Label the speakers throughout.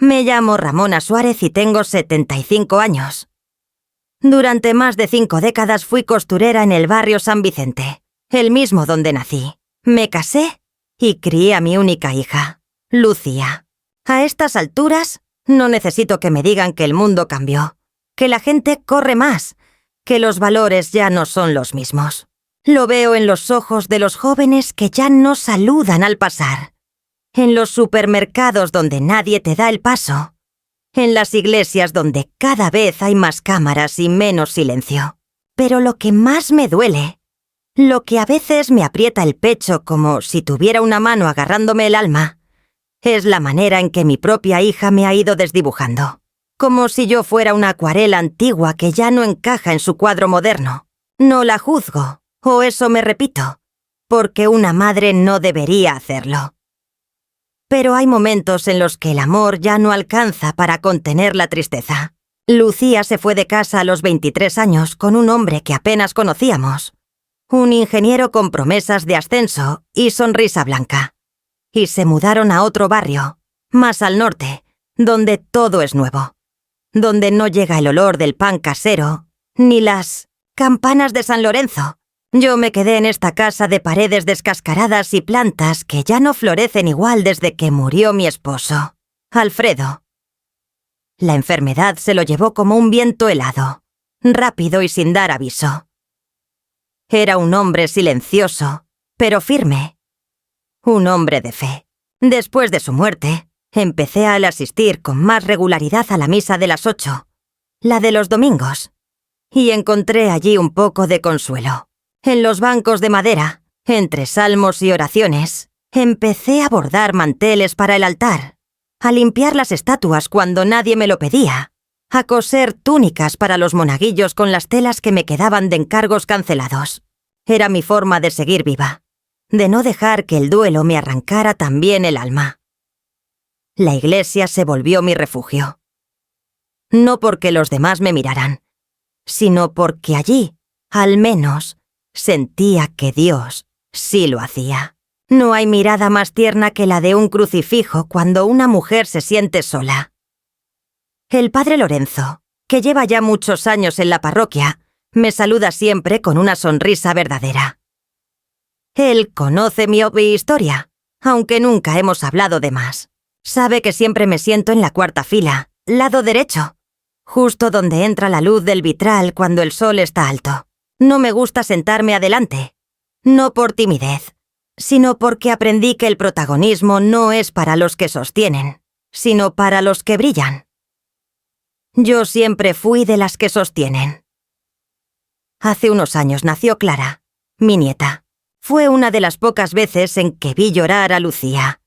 Speaker 1: Me llamo Ramona Suárez y tengo 75 años. Durante más de 5 décadas fui costurera en el barrio San Vicente, el mismo donde nací. Me casé y crié a mi única hija, Lucía. A estas alturas, no necesito que me digan que el mundo cambió, que la gente corre más, que los valores ya no son los mismos. Lo veo en los ojos de los jóvenes que ya no saludan al pasar, en los supermercados donde nadie te da el paso, en las iglesias donde cada vez hay más cámaras y menos silencio. Pero lo que más me duele, lo que a veces me aprieta el pecho como si tuviera una mano agarrándome el alma, es la manera en que mi propia hija me ha ido desdibujando, como si yo fuera una acuarela antigua que ya no encaja en su cuadro moderno. No la juzgo, o eso me repito, porque una madre no debería hacerlo. Pero hay momentos en los que el amor ya no alcanza para contener la tristeza. Lucía se fue de casa a los 23 años con un hombre que apenas conocíamos, un ingeniero con promesas de ascenso y sonrisa blanca. Y se mudaron a otro barrio, más al norte, donde todo es nuevo, donde no llega el olor del pan casero, ni las campanas de San Lorenzo. Yo me quedé en esta casa de paredes descascaradas y plantas que ya no florecen igual desde que murió mi esposo, Alfredo. La enfermedad se lo llevó como un viento helado, rápido y sin dar aviso. Era un hombre silencioso, pero firme. Un hombre de fe. Después de su muerte, empecé a asistir con más regularidad a la misa de las 8, la de los domingos, y encontré allí un poco de consuelo. En los bancos de madera, entre salmos y oraciones, empecé a bordar manteles para el altar, a limpiar las estatuas cuando nadie me lo pedía, a coser túnicas para los monaguillos con las telas que me quedaban de encargos cancelados. Era mi forma de seguir viva, de no dejar que el duelo me arrancara también el alma. La iglesia se volvió mi refugio. No porque los demás me miraran, sino porque allí, al menos, sentía que Dios sí lo hacía. No hay mirada más tierna que la de un crucifijo cuando una mujer se siente sola. El padre Lorenzo, que lleva ya muchos años en la parroquia, me saluda siempre con una sonrisa verdadera. Él conoce mi historia, aunque nunca hemos hablado de más. Sabe que siempre me siento en la 4ª fila, lado derecho, justo donde entra la luz del vitral cuando el sol está alto. No me gusta sentarme adelante, no por timidez, sino porque aprendí que el protagonismo no es para los que sostienen, sino para los que brillan. Yo siempre fui de las que sostienen. Hace unos años nació Clara, mi nieta. Fue una de las pocas veces en que vi llorar a Lucía.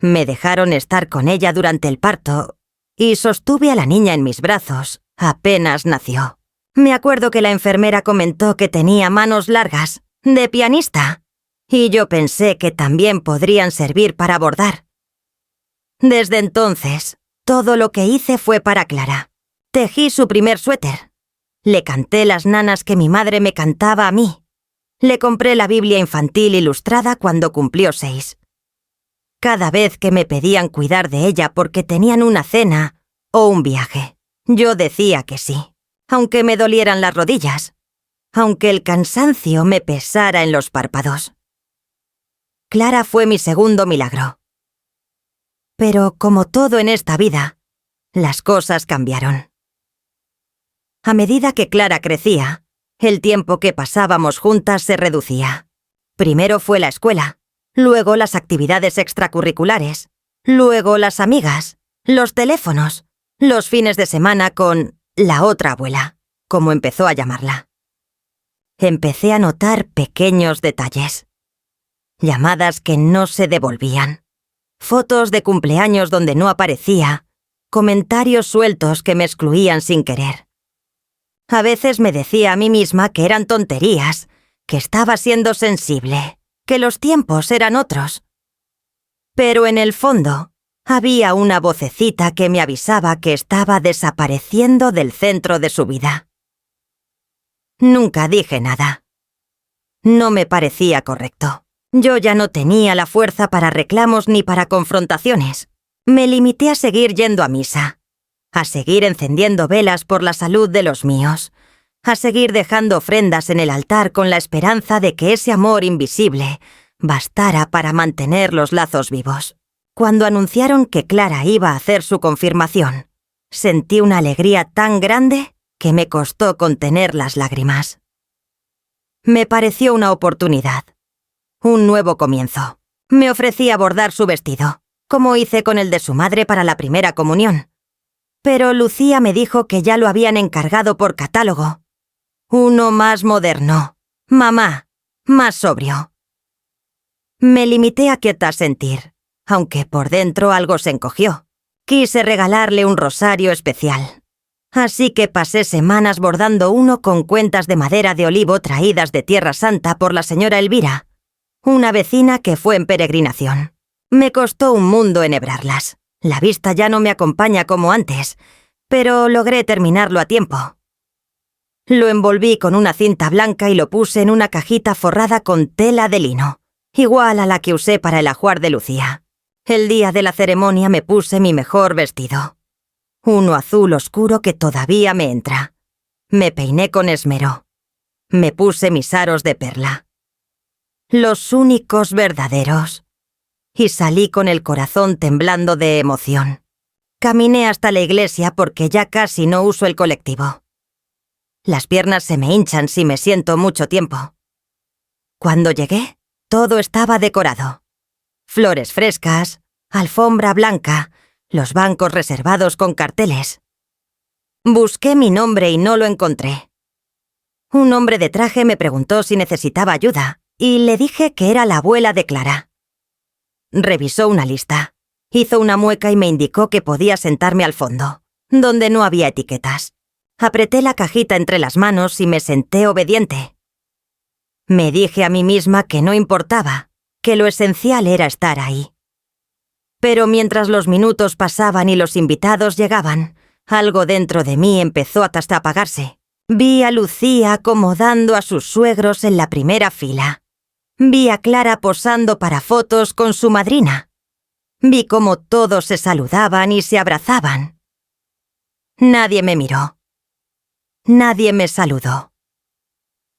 Speaker 1: Me dejaron estar con ella durante el parto y sostuve a la niña en mis brazos apenas nació. Me acuerdo que la enfermera comentó que tenía manos largas, de pianista, y yo pensé que también podrían servir para bordar. Desde entonces, todo lo que hice fue para Clara. Tejí su primer suéter. Le canté las nanas que mi madre me cantaba a mí. Le compré la Biblia infantil ilustrada cuando cumplió 6. Cada vez que me pedían cuidar de ella porque tenían una cena o un viaje, yo decía que sí, aunque me dolieran las rodillas, aunque el cansancio me pesara en los párpados. Clara fue mi segundo milagro. Pero como todo en esta vida, las cosas cambiaron. A medida que Clara crecía, el tiempo que pasábamos juntas se reducía. Primero fue la escuela, luego las actividades extracurriculares, luego las amigas, los teléfonos, los fines de semana con la otra abuela, como empezó a llamarla. Empecé a notar pequeños detalles. Llamadas que no se devolvían, fotos de cumpleaños donde no aparecía, comentarios sueltos que me excluían sin querer. A veces me decía a mí misma que eran tonterías, que estaba siendo sensible, que los tiempos eran otros. Pero en el fondo, había una vocecita que me avisaba que estaba desapareciendo del centro de su vida. Nunca dije nada. No me parecía correcto. Yo ya no tenía la fuerza para reclamos ni para confrontaciones. Me limité a seguir yendo a misa, a seguir encendiendo velas por la salud de los míos, a seguir dejando ofrendas en el altar con la esperanza de que ese amor invisible bastara para mantener los lazos vivos. Cuando anunciaron que Clara iba a hacer su confirmación, sentí una alegría tan grande que me costó contener las lágrimas. Me pareció una oportunidad, un nuevo comienzo. Me ofrecí a bordar su vestido, como hice con el de su madre para la primera comunión. Pero Lucía me dijo que ya lo habían encargado por catálogo. Uno más moderno, mamá, más sobrio. Me limité a quietas sentir, aunque por dentro algo se encogió. Quise regalarle un rosario especial. Así que pasé semanas bordando uno con cuentas de madera de olivo traídas de Tierra Santa por la señora Elvira, una vecina que fue en peregrinación. Me costó un mundo enhebrarlas. La vista ya no me acompaña como antes, pero logré terminarlo a tiempo. Lo envolví con una cinta blanca y lo puse en una cajita forrada con tela de lino, igual a la que usé para el ajuar de Lucía. El día de la ceremonia me puse mi mejor vestido, uno azul oscuro que todavía me entra. Me peiné con esmero. Me puse mis aros de perla, los únicos verdaderos, y salí con el corazón temblando de emoción. Caminé hasta la iglesia porque ya casi no uso el colectivo. Las piernas se me hinchan si me siento mucho tiempo. Cuando llegué, todo estaba decorado. Flores frescas, alfombra blanca, los bancos reservados con carteles. Busqué mi nombre y no lo encontré. Un hombre de traje me preguntó si necesitaba ayuda y le dije que era la abuela de Clara. Revisó una lista, hizo una mueca y me indicó que podía sentarme al fondo, donde no había etiquetas. Apreté la cajita entre las manos y me senté obediente. Me dije a mí misma que no importaba, que lo esencial era estar ahí. Pero mientras los minutos pasaban y los invitados llegaban, algo dentro de mí empezó hasta a apagarse. Vi a Lucía acomodando a sus suegros en la primera fila. Vi a Clara posando para fotos con su madrina. Vi cómo todos se saludaban y se abrazaban. Nadie me miró. Nadie me saludó.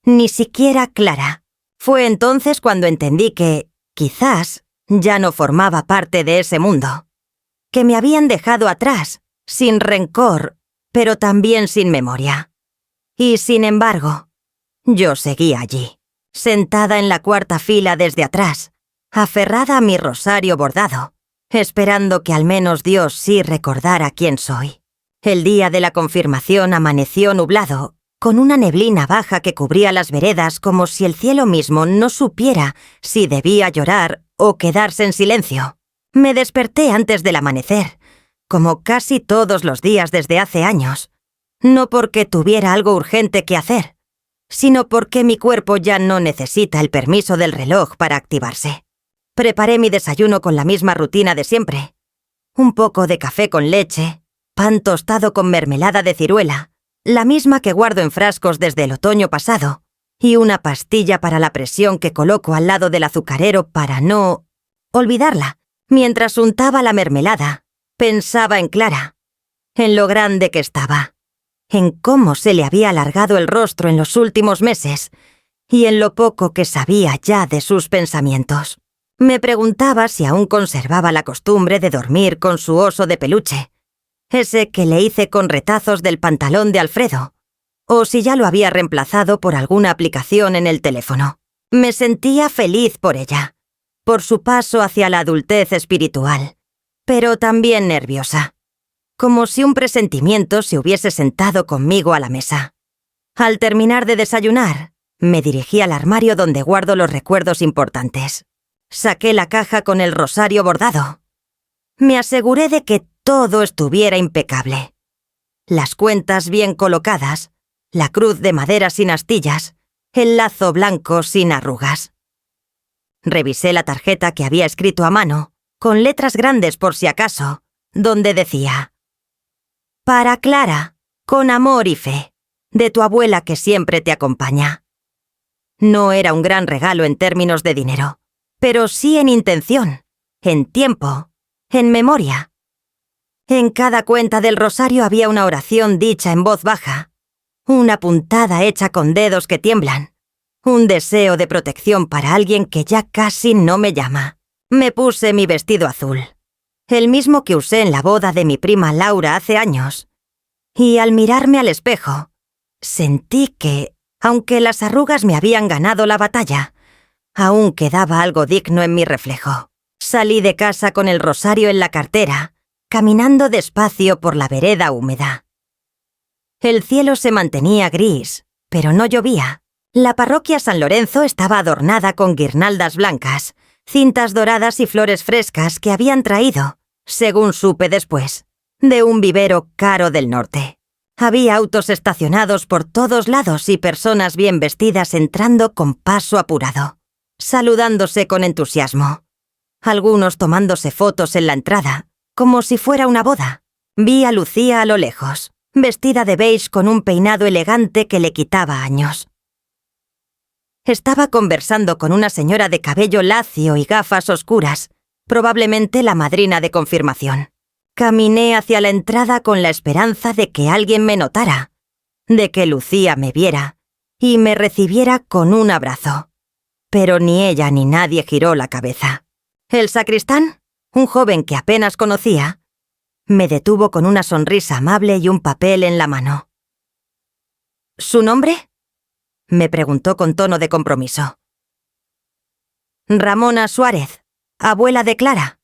Speaker 1: Ni siquiera Clara. Fue entonces cuando entendí que, quizás, ya no formaba parte de ese mundo. Que me habían dejado atrás, sin rencor, pero también sin memoria. Y sin embargo, yo seguía allí, sentada en la cuarta fila desde atrás, aferrada a mi rosario bordado, esperando que al menos Dios sí recordara quién soy. El día de la confirmación amaneció nublado, con una neblina baja que cubría las veredas como si el cielo mismo no supiera si debía llorar o quedarse en silencio. Me desperté antes del amanecer, como casi todos los días desde hace años, no porque tuviera algo urgente que hacer, sino porque mi cuerpo ya no necesita el permiso del reloj para activarse. Preparé mi desayuno con la misma rutina de siempre. Un poco de café con leche, pan tostado con mermelada de ciruela, la misma que guardo en frascos desde el otoño pasado, y una pastilla para la presión que coloco al lado del azucarero para no olvidarla. Mientras untaba la mermelada, pensaba en Clara, en lo grande que estaba, en cómo se le había alargado el rostro en los últimos meses y en lo poco que sabía ya de sus pensamientos. Me preguntaba si aún conservaba la costumbre de dormir con su oso de peluche, ese que le hice con retazos del pantalón de Alfredo, o si ya lo había reemplazado por alguna aplicación en el teléfono. Me sentía feliz por ella, por su paso hacia la adultez espiritual, pero también nerviosa, como si un presentimiento se hubiese sentado conmigo a la mesa. Al terminar de desayunar, me dirigí al armario donde guardo los recuerdos importantes. Saqué la caja con el rosario bordado. Me aseguré de que todo estuviera impecable. Las cuentas bien colocadas, la cruz de madera sin astillas, el lazo blanco sin arrugas. Revisé la tarjeta que había escrito a mano, con letras grandes por si acaso, donde decía: «Para Clara, con amor y fe, de tu abuela que siempre te acompaña». No era un gran regalo en términos de dinero, pero sí en intención, en tiempo, en memoria. En cada cuenta del rosario había una oración dicha en voz baja, una puntada hecha con dedos que tiemblan, un deseo de protección para alguien que ya casi no me llama. Me puse mi vestido azul, el mismo que usé en la boda de mi prima Laura hace años, y al mirarme al espejo, sentí que, aunque las arrugas me habían ganado la batalla, aún quedaba algo digno en mi reflejo. Salí de casa con el rosario en la cartera, caminando despacio por la vereda húmeda. El cielo se mantenía gris, pero no llovía. La parroquia San Lorenzo estaba adornada con guirnaldas blancas, cintas doradas y flores frescas que habían traído, según supe después, de un vivero caro del norte. Había autos estacionados por todos lados y personas bien vestidas entrando con paso apurado, saludándose con entusiasmo. Algunos tomándose fotos en la entrada, como si fuera una boda. Vi a Lucía a lo lejos, vestida de beige con un peinado elegante que le quitaba años. Estaba conversando con una señora de cabello lacio y gafas oscuras, probablemente la madrina de confirmación. Caminé hacia la entrada con la esperanza de que alguien me notara, de que Lucía me viera y me recibiera con un abrazo. Pero ni ella ni nadie giró la cabeza. El sacristán, un joven que apenas conocía, me detuvo con una sonrisa amable y un papel en la mano. ¿Su nombre?, me preguntó con tono de compromiso. Ramona Suárez, abuela de Clara,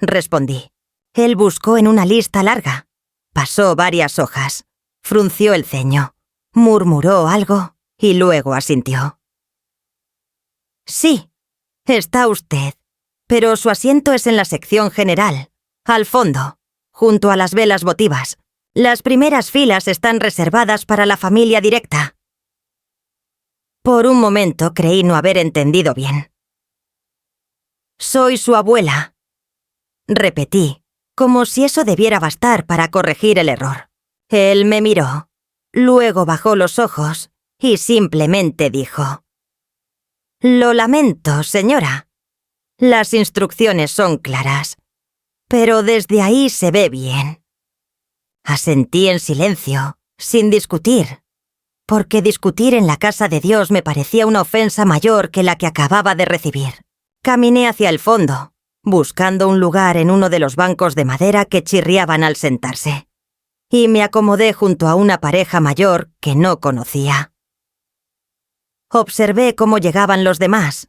Speaker 1: respondí. Él buscó en una lista larga, pasó varias hojas, frunció el ceño, murmuró algo y luego asintió. Sí, está usted, pero su asiento es en la sección general, al fondo, junto a las velas votivas. Las primeras filas están reservadas para la familia directa. Por un momento creí no haber entendido bien. Soy su abuela, repetí, como si eso debiera bastar para corregir el error. Él me miró, luego bajó los ojos y simplemente dijo: Lo lamento, señora. Las instrucciones son claras, pero desde ahí se ve bien. Asentí en silencio, sin discutir, porque discutir en la casa de Dios me parecía una ofensa mayor que la que acababa de recibir. Caminé hacia el fondo, buscando un lugar en uno de los bancos de madera que chirriaban al sentarse, y me acomodé junto a una pareja mayor que no conocía. Observé cómo llegaban los demás,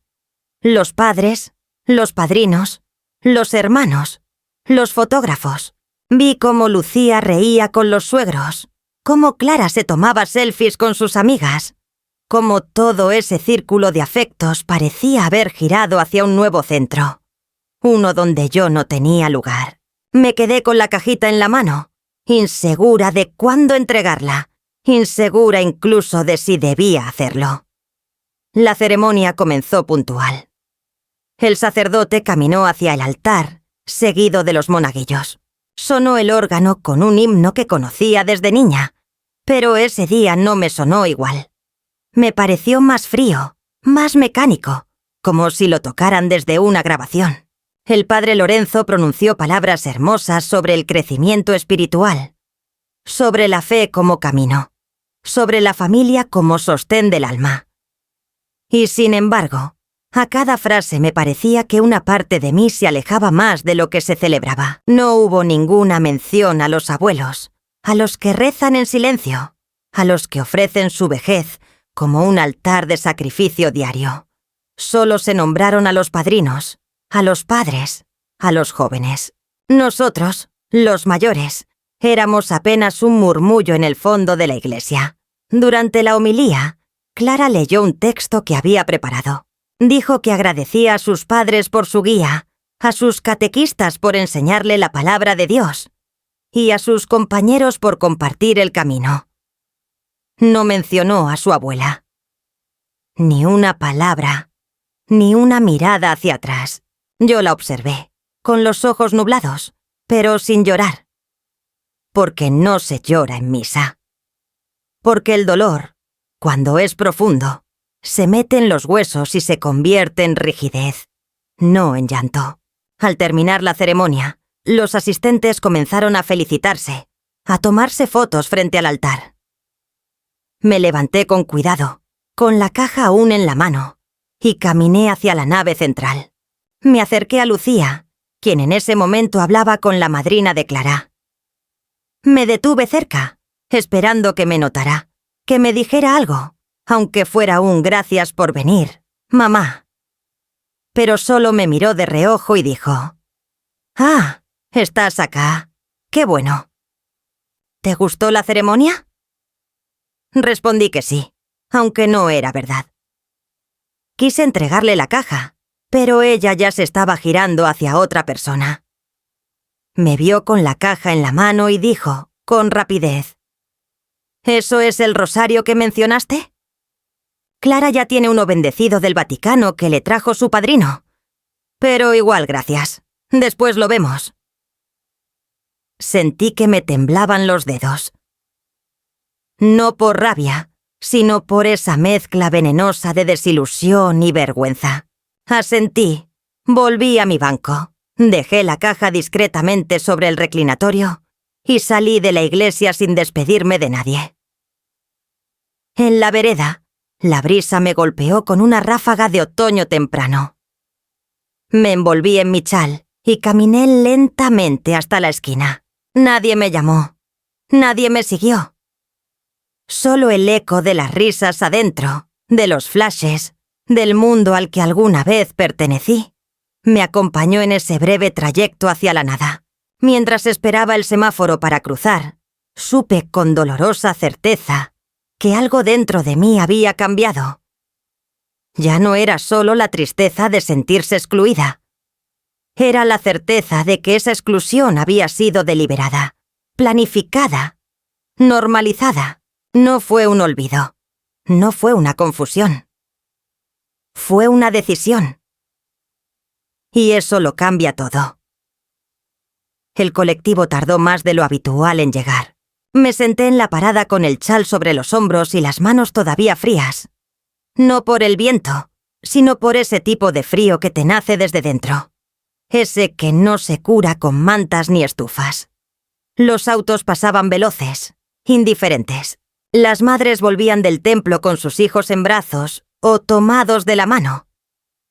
Speaker 1: los padres, los padrinos, los hermanos, los fotógrafos. Vi cómo Lucía reía con los suegros, cómo Clara se tomaba selfies con sus amigas, cómo todo ese círculo de afectos parecía haber girado hacia un nuevo centro, uno donde yo no tenía lugar. Me quedé con la cajita en la mano, insegura de cuándo entregarla, insegura incluso de si debía hacerlo. La ceremonia comenzó puntual. El sacerdote caminó hacia el altar, seguido de los monaguillos. Sonó el órgano con un himno que conocía desde niña, pero ese día no me sonó igual. Me pareció más frío, más mecánico, como si lo tocaran desde una grabación. El padre Lorenzo pronunció palabras hermosas sobre el crecimiento espiritual, sobre la fe como camino, sobre la familia como sostén del alma. Y sin embargo, a cada frase me parecía que una parte de mí se alejaba más de lo que se celebraba. No hubo ninguna mención a los abuelos, a los que rezan en silencio, a los que ofrecen su vejez como un altar de sacrificio diario. Solo se nombraron a los padrinos, a los padres, a los jóvenes. Nosotros, los mayores, éramos apenas un murmullo en el fondo de la iglesia. Durante la homilía, Clara leyó un texto que había preparado. Dijo que agradecía a sus padres por su guía, a sus catequistas por enseñarle la palabra de Dios y a sus compañeros por compartir el camino. No mencionó a su abuela. Ni una palabra, ni una mirada hacia atrás. Yo la observé, con los ojos nublados, pero sin llorar. Porque no se llora en misa. Porque el dolor, cuando es profundo, se mete en los huesos y se convierte en rigidez, no en llanto. Al terminar la ceremonia, Los asistentes comenzaron a felicitarse, a tomarse fotos frente al altar. Me levanté con cuidado, con la caja aún en la mano, y caminé hacia la nave central. Me acerqué a Lucía, quien en ese momento hablaba con la madrina de Clara. Me detuve cerca, esperando que me notara, que me dijera algo, aunque fuera un gracias por venir, mamá. Pero solo me miró de reojo y dijo: «Ah, estás acá. Qué bueno». «¿Te gustó la ceremonia?». Respondí que sí, aunque no era verdad. Quise entregarle la caja, pero ella ya se estaba girando hacia otra persona. Me vio con la caja en la mano y dijo, con rapidez: «¿Eso es el rosario que mencionaste? Clara ya tiene uno bendecido del Vaticano que le trajo su padrino. Pero igual gracias. Después lo vemos». Sentí que me temblaban los dedos. No por rabia, sino por esa mezcla venenosa de desilusión y vergüenza. Asentí, volví a mi banco, dejé la caja discretamente sobre el reclinatorio y salí de la iglesia sin despedirme de nadie. En la vereda, la brisa me golpeó con una ráfaga de otoño temprano. Me envolví en mi chal y caminé lentamente hasta la esquina. Nadie me llamó, nadie me siguió. Solo el eco de las risas adentro, de los flashes, del mundo al que alguna vez pertenecí, me acompañó en ese breve trayecto hacia la nada. Mientras esperaba el semáforo para cruzar, supe con dolorosa certeza que algo dentro de mí había cambiado. Ya no era solo la tristeza de sentirse excluida. Era la certeza de que esa exclusión había sido deliberada, planificada, normalizada. No fue un olvido. No fue una confusión. Fue una decisión. Y eso lo cambia todo. El colectivo tardó más de lo habitual en llegar. Me senté en la parada con el chal sobre los hombros y las manos todavía frías. No por el viento, sino por ese tipo de frío que te nace desde dentro. Ese que no se cura con mantas ni estufas. Los autos pasaban veloces, indiferentes. Las madres volvían del templo con sus hijos en brazos o tomados de la mano.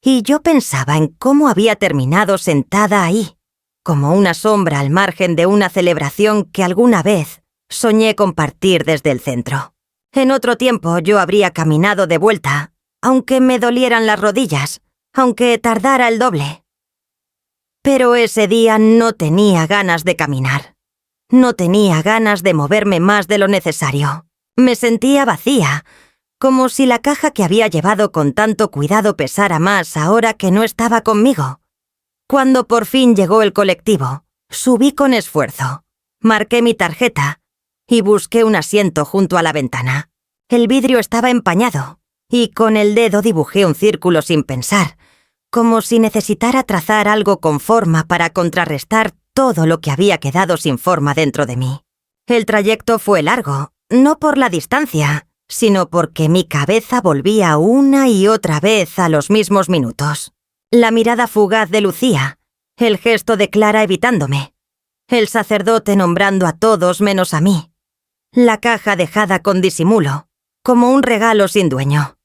Speaker 1: Y yo pensaba en cómo había terminado sentada ahí, como una sombra al margen de una celebración que alguna vez soñé compartir desde el centro. En otro tiempo yo habría caminado de vuelta, aunque me dolieran las rodillas, aunque tardara el doble. Pero ese día no tenía ganas de caminar. No tenía ganas de moverme más de lo necesario. Me sentía vacía, como si la caja que había llevado con tanto cuidado pesara más ahora que no estaba conmigo. Cuando por fin llegó el colectivo, subí con esfuerzo, marqué mi tarjeta y busqué un asiento junto a la ventana. El vidrio estaba empañado y con el dedo dibujé un círculo sin pensar, como si necesitara trazar algo con forma para contrarrestar todo lo que había quedado sin forma dentro de mí. El trayecto fue largo. No por la distancia, sino porque mi cabeza volvía una y otra vez a los mismos minutos. La mirada fugaz de Lucía, el gesto de Clara evitándome, el sacerdote nombrando a todos menos a mí, la caja dejada con disimulo, como un regalo sin dueño.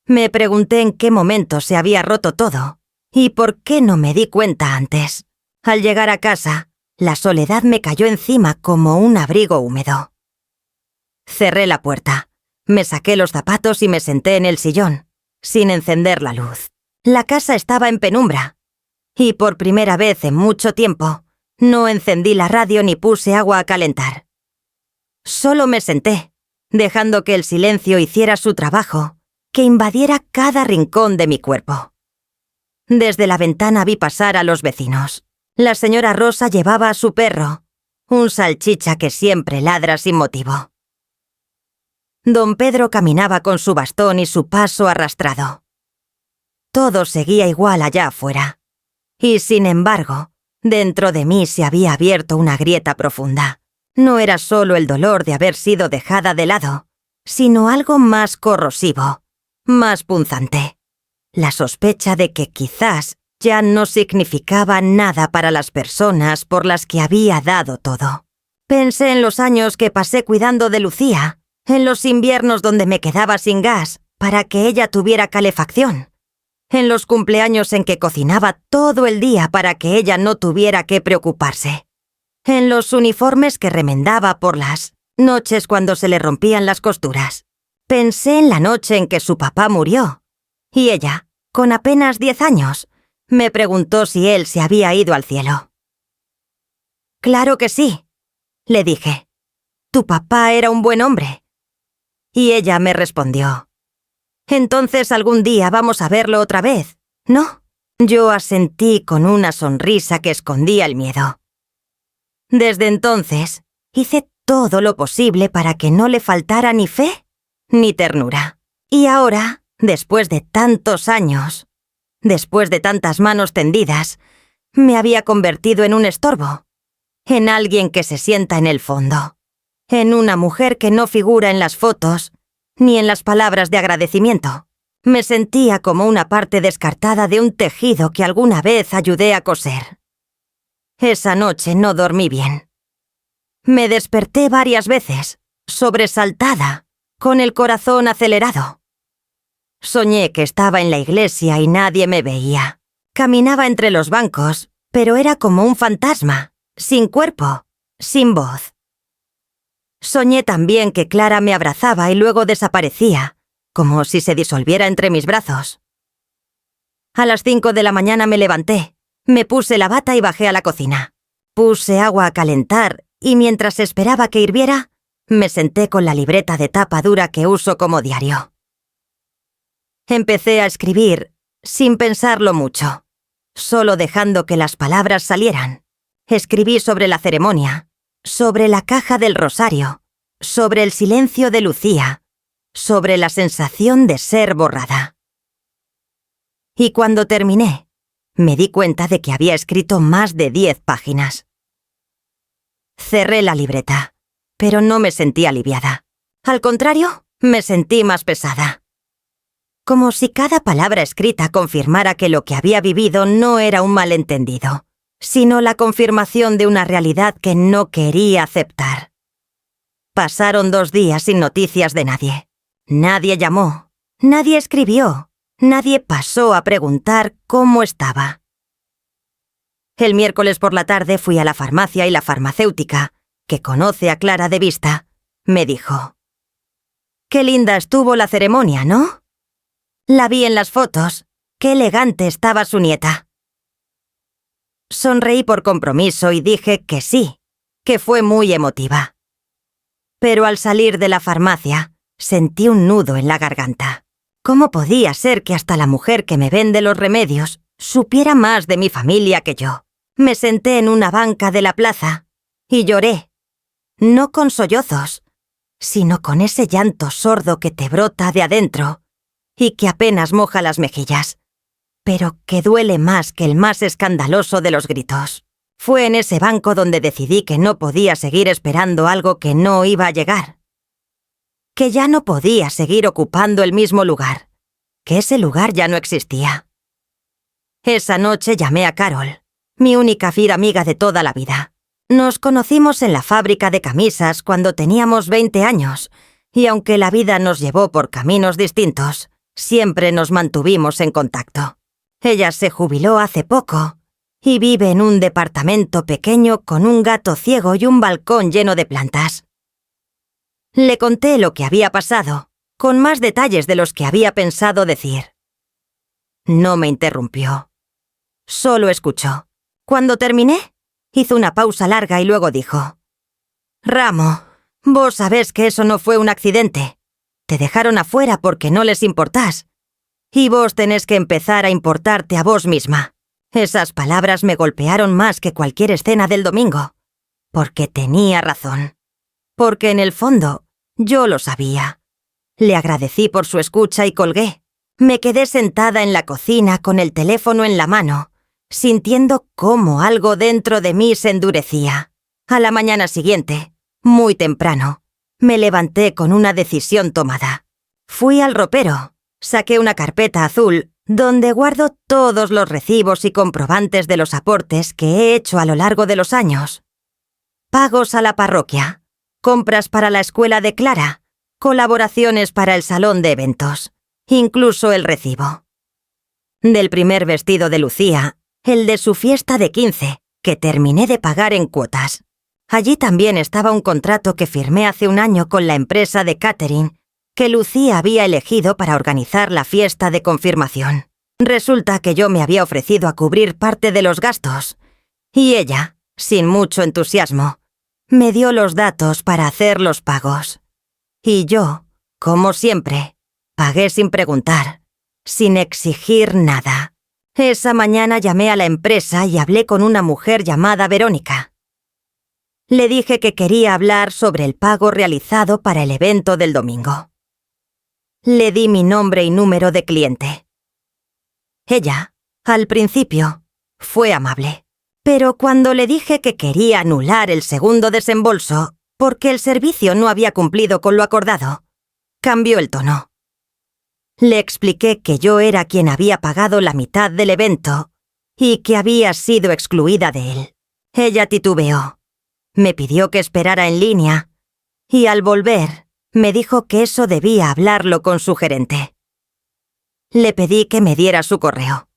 Speaker 1: Me pregunté en qué momento se había roto todo y por qué no me di cuenta antes. Al llegar a casa, la soledad me cayó encima como un abrigo húmedo. Cerré la puerta, me saqué los zapatos y me senté en el sillón, sin encender la luz. La casa estaba en penumbra, y por primera vez en mucho tiempo, no encendí la radio ni puse agua a calentar. Solo me senté, dejando que el silencio hiciera su trabajo, que invadiera cada rincón de mi cuerpo. Desde la ventana vi pasar a los vecinos. La señora Rosa llevaba a su perro, un salchicha que siempre ladra sin motivo. Don Pedro caminaba con su bastón y su paso arrastrado. Todo seguía igual allá afuera. Y sin embargo, dentro de mí se había abierto una grieta profunda. No era solo el dolor de haber sido dejada de lado, sino algo más corrosivo, más punzante. La sospecha de que quizás ya no significaba nada para las personas por las que había dado todo. Pensé en los años que pasé cuidando de Lucía, en los inviernos donde me quedaba sin gas para que ella tuviera calefacción, en los cumpleaños en que cocinaba todo el día para que ella no tuviera que preocuparse, en los uniformes que remendaba por las noches cuando se le rompían las costuras. Pensé en la noche en que su papá murió, y ella, con apenas 10 años, me preguntó si él se había ido al cielo. «Claro que sí», le dije. «Tu papá era un buen hombre». Y ella me respondió: «Entonces algún día vamos a verlo otra vez, ¿no?». Yo asentí con una sonrisa que escondía el miedo. Desde entonces, hice todo lo posible para que no le faltara ni fe ni ternura. Y ahora, después de tantos años, después de tantas manos tendidas, me había convertido en un estorbo, en alguien que se sienta en el fondo, en una mujer que no figura en las fotos ni en las palabras de agradecimiento. Me sentía como una parte descartada de un tejido que alguna vez ayudé a coser. Esa noche no dormí bien. Me desperté varias veces, sobresaltada, con el corazón acelerado. Soñé que estaba en la iglesia y nadie me veía. Caminaba entre los bancos, pero era como un fantasma, sin cuerpo, sin voz. Soñé también que Clara me abrazaba y luego desaparecía, como si se disolviera entre mis brazos. A las 5 de la mañana me levanté, me puse la bata y bajé a la cocina. Puse agua a calentar y mientras esperaba que hirviera, me senté con la libreta de tapa dura que uso como diario. Empecé a escribir, sin pensarlo mucho, solo dejando que las palabras salieran. Escribí sobre la ceremonia, sobre la caja del rosario, sobre el silencio de Lucía, sobre la sensación de ser borrada. Y cuando terminé, me di cuenta de que había escrito más de 10 páginas. Cerré la libreta, pero no me sentí aliviada. Al contrario, me sentí más pesada. Como si cada palabra escrita confirmara que lo que había vivido no era un malentendido, sino la confirmación de una realidad que no quería aceptar. Pasaron 2 días sin noticias de nadie. Nadie llamó, nadie escribió, nadie pasó a preguntar cómo estaba. El miércoles por la tarde fui a la farmacia y la farmacéutica, que conoce a Clara de vista, me dijo: «Qué linda estuvo la ceremonia, ¿no? La vi en las fotos. Qué elegante estaba su nieta». Sonreí por compromiso y dije que sí, que fue muy emotiva. Pero al salir de la farmacia, sentí un nudo en la garganta. ¿Cómo podía ser que hasta la mujer que me vende los remedios supiera más de mi familia que yo? Me senté en una banca de la plaza y lloré, no con sollozos, sino con ese llanto sordo que te brota de adentro y que apenas moja las mejillas, pero que duele más que el más escandaloso de los gritos. Fue en ese banco donde decidí que no podía seguir esperando algo que no iba a llegar, que ya no podía seguir ocupando el mismo lugar, que ese lugar ya no existía. Esa noche llamé a Carol, mi única fiel amiga de toda la vida. Nos conocimos en la fábrica de camisas cuando teníamos 20 años, y aunque la vida nos llevó por caminos distintos, siempre nos mantuvimos en contacto. Ella se jubiló hace poco y vive en un departamento pequeño con un gato ciego y un balcón lleno de plantas. Le conté lo que había pasado, con más detalles de los que había pensado decir. No me interrumpió. Solo escuchó. Cuando terminé, hizo una pausa larga y luego dijo: «Ramo, vos sabés que eso no fue un accidente. Te dejaron afuera porque no les importás. Y vos tenés que empezar a importarte a vos misma». Esas palabras me golpearon más que cualquier escena del domingo. Porque tenía razón. Porque en el fondo, yo lo sabía. Le agradecí por su escucha y colgué. Me quedé sentada en la cocina con el teléfono en la mano, sintiendo cómo algo dentro de mí se endurecía. A la mañana siguiente, muy temprano, me levanté con una decisión tomada. Fui al ropero, saqué una carpeta azul donde guardo todos los recibos y comprobantes de los aportes que he hecho a lo largo de los años. Pagos a la parroquia, compras para la escuela de Clara, colaboraciones para el salón de eventos, incluso el recibo. Del primer vestido de Lucía, el de su fiesta de 15, que terminé de pagar en cuotas. Allí también estaba un contrato que firmé hace un año con la empresa de catering que Lucía había elegido para organizar la fiesta de confirmación. Resulta que yo me había ofrecido a cubrir parte de los gastos, y ella, sin mucho entusiasmo, me dio los datos para hacer los pagos. Y yo, como siempre, pagué sin preguntar, sin exigir nada. Esa mañana llamé a la empresa y hablé con una mujer llamada Verónica. Le dije que quería hablar sobre el pago realizado para el evento del domingo. Le di mi nombre y número de cliente. Ella, al principio, fue amable, pero cuando le dije que quería anular el segundo desembolso porque el servicio no había cumplido con lo acordado, cambió el tono. Le expliqué que yo era quien había pagado la mitad del evento y que había sido excluida de él. Ella titubeó, me pidió que esperara en línea y al volver me dijo que eso debía hablarlo con su gerente. Le pedí que me diera su correo.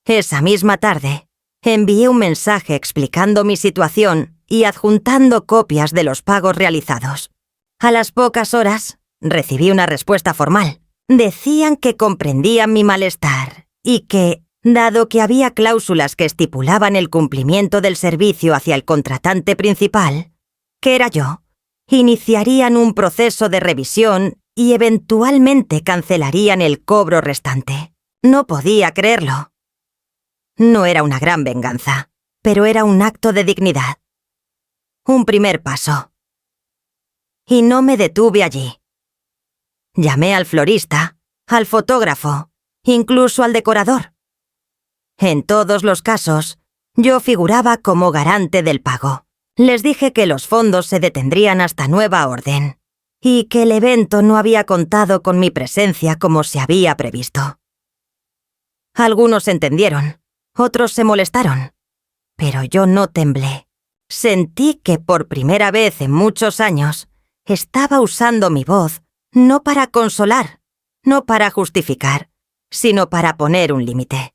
Speaker 1: Esa misma tarde, envié un mensaje explicando mi situación y adjuntando copias de los pagos realizados. A las pocas horas, recibí una respuesta formal. Decían que comprendían mi malestar y que, dado que había cláusulas que estipulaban el cumplimiento del servicio hacia el contratante principal, que era yo, iniciarían un proceso de revisión y eventualmente cancelarían el cobro restante. No podía creerlo. No era una gran venganza, pero era un acto de dignidad. Un primer paso. Y no me detuve allí. Llamé al florista, al fotógrafo, incluso al decorador. En todos los casos, yo figuraba como garante del pago. Les dije que los fondos se detendrían hasta nueva orden y que el evento no había contado con mi presencia como se había previsto. Algunos entendieron, otros se molestaron, pero yo no temblé. Sentí que por primera vez en muchos años estaba usando mi voz no para consolar, no para justificar, sino para poner un límite.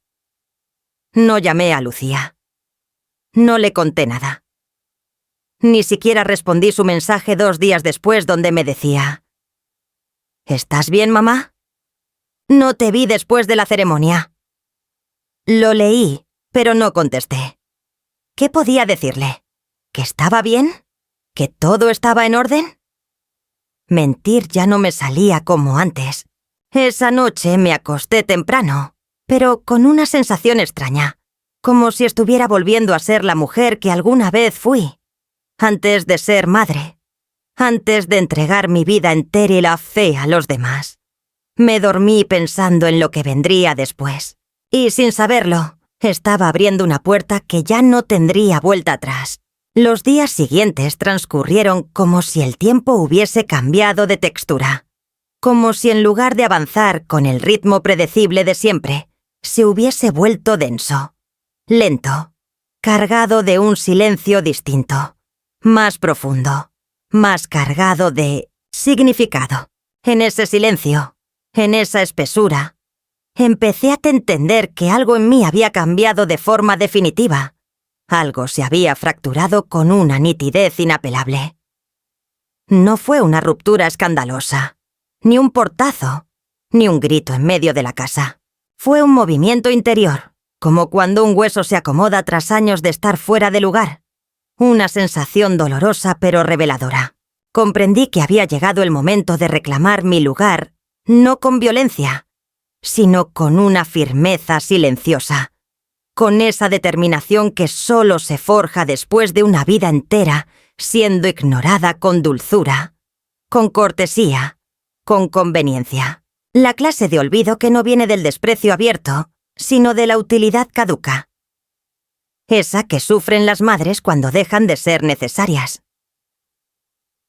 Speaker 1: No llamé a Lucía. No le conté nada. Ni siquiera respondí su mensaje 2 días después donde me decía: ¿Estás bien, mamá? No te vi después de la ceremonia. Lo leí, pero no contesté. ¿Qué podía decirle? ¿Que estaba bien? ¿Que todo estaba en orden? Mentir ya no me salía como antes. Esa noche me acosté temprano, pero con una sensación extraña, como si estuviera volviendo a ser la mujer que alguna vez fui. Antes de ser madre, antes de entregar mi vida entera y la fe a los demás. Me dormí pensando en lo que vendría después, y sin saberlo, estaba abriendo una puerta que ya no tendría vuelta atrás. Los días siguientes transcurrieron como si el tiempo hubiese cambiado de textura, como si en lugar de avanzar con el ritmo predecible de siempre, se hubiese vuelto denso, lento, cargado de un silencio distinto. Más profundo, más cargado de significado. En ese silencio, en esa espesura, empecé a entender que algo en mí había cambiado de forma definitiva. Algo se había fracturado con una nitidez inapelable. No fue una ruptura escandalosa, ni un portazo, ni un grito en medio de la casa. Fue un movimiento interior, como cuando un hueso se acomoda tras años de estar fuera de lugar. Una sensación dolorosa pero reveladora. Comprendí que había llegado el momento de reclamar mi lugar, no con violencia, sino con una firmeza silenciosa, con esa determinación que solo se forja después de una vida entera siendo ignorada con dulzura, con cortesía, con conveniencia. La clase de olvido que no viene del desprecio abierto, sino de la utilidad caduca. Esa que sufren las madres cuando dejan de ser necesarias.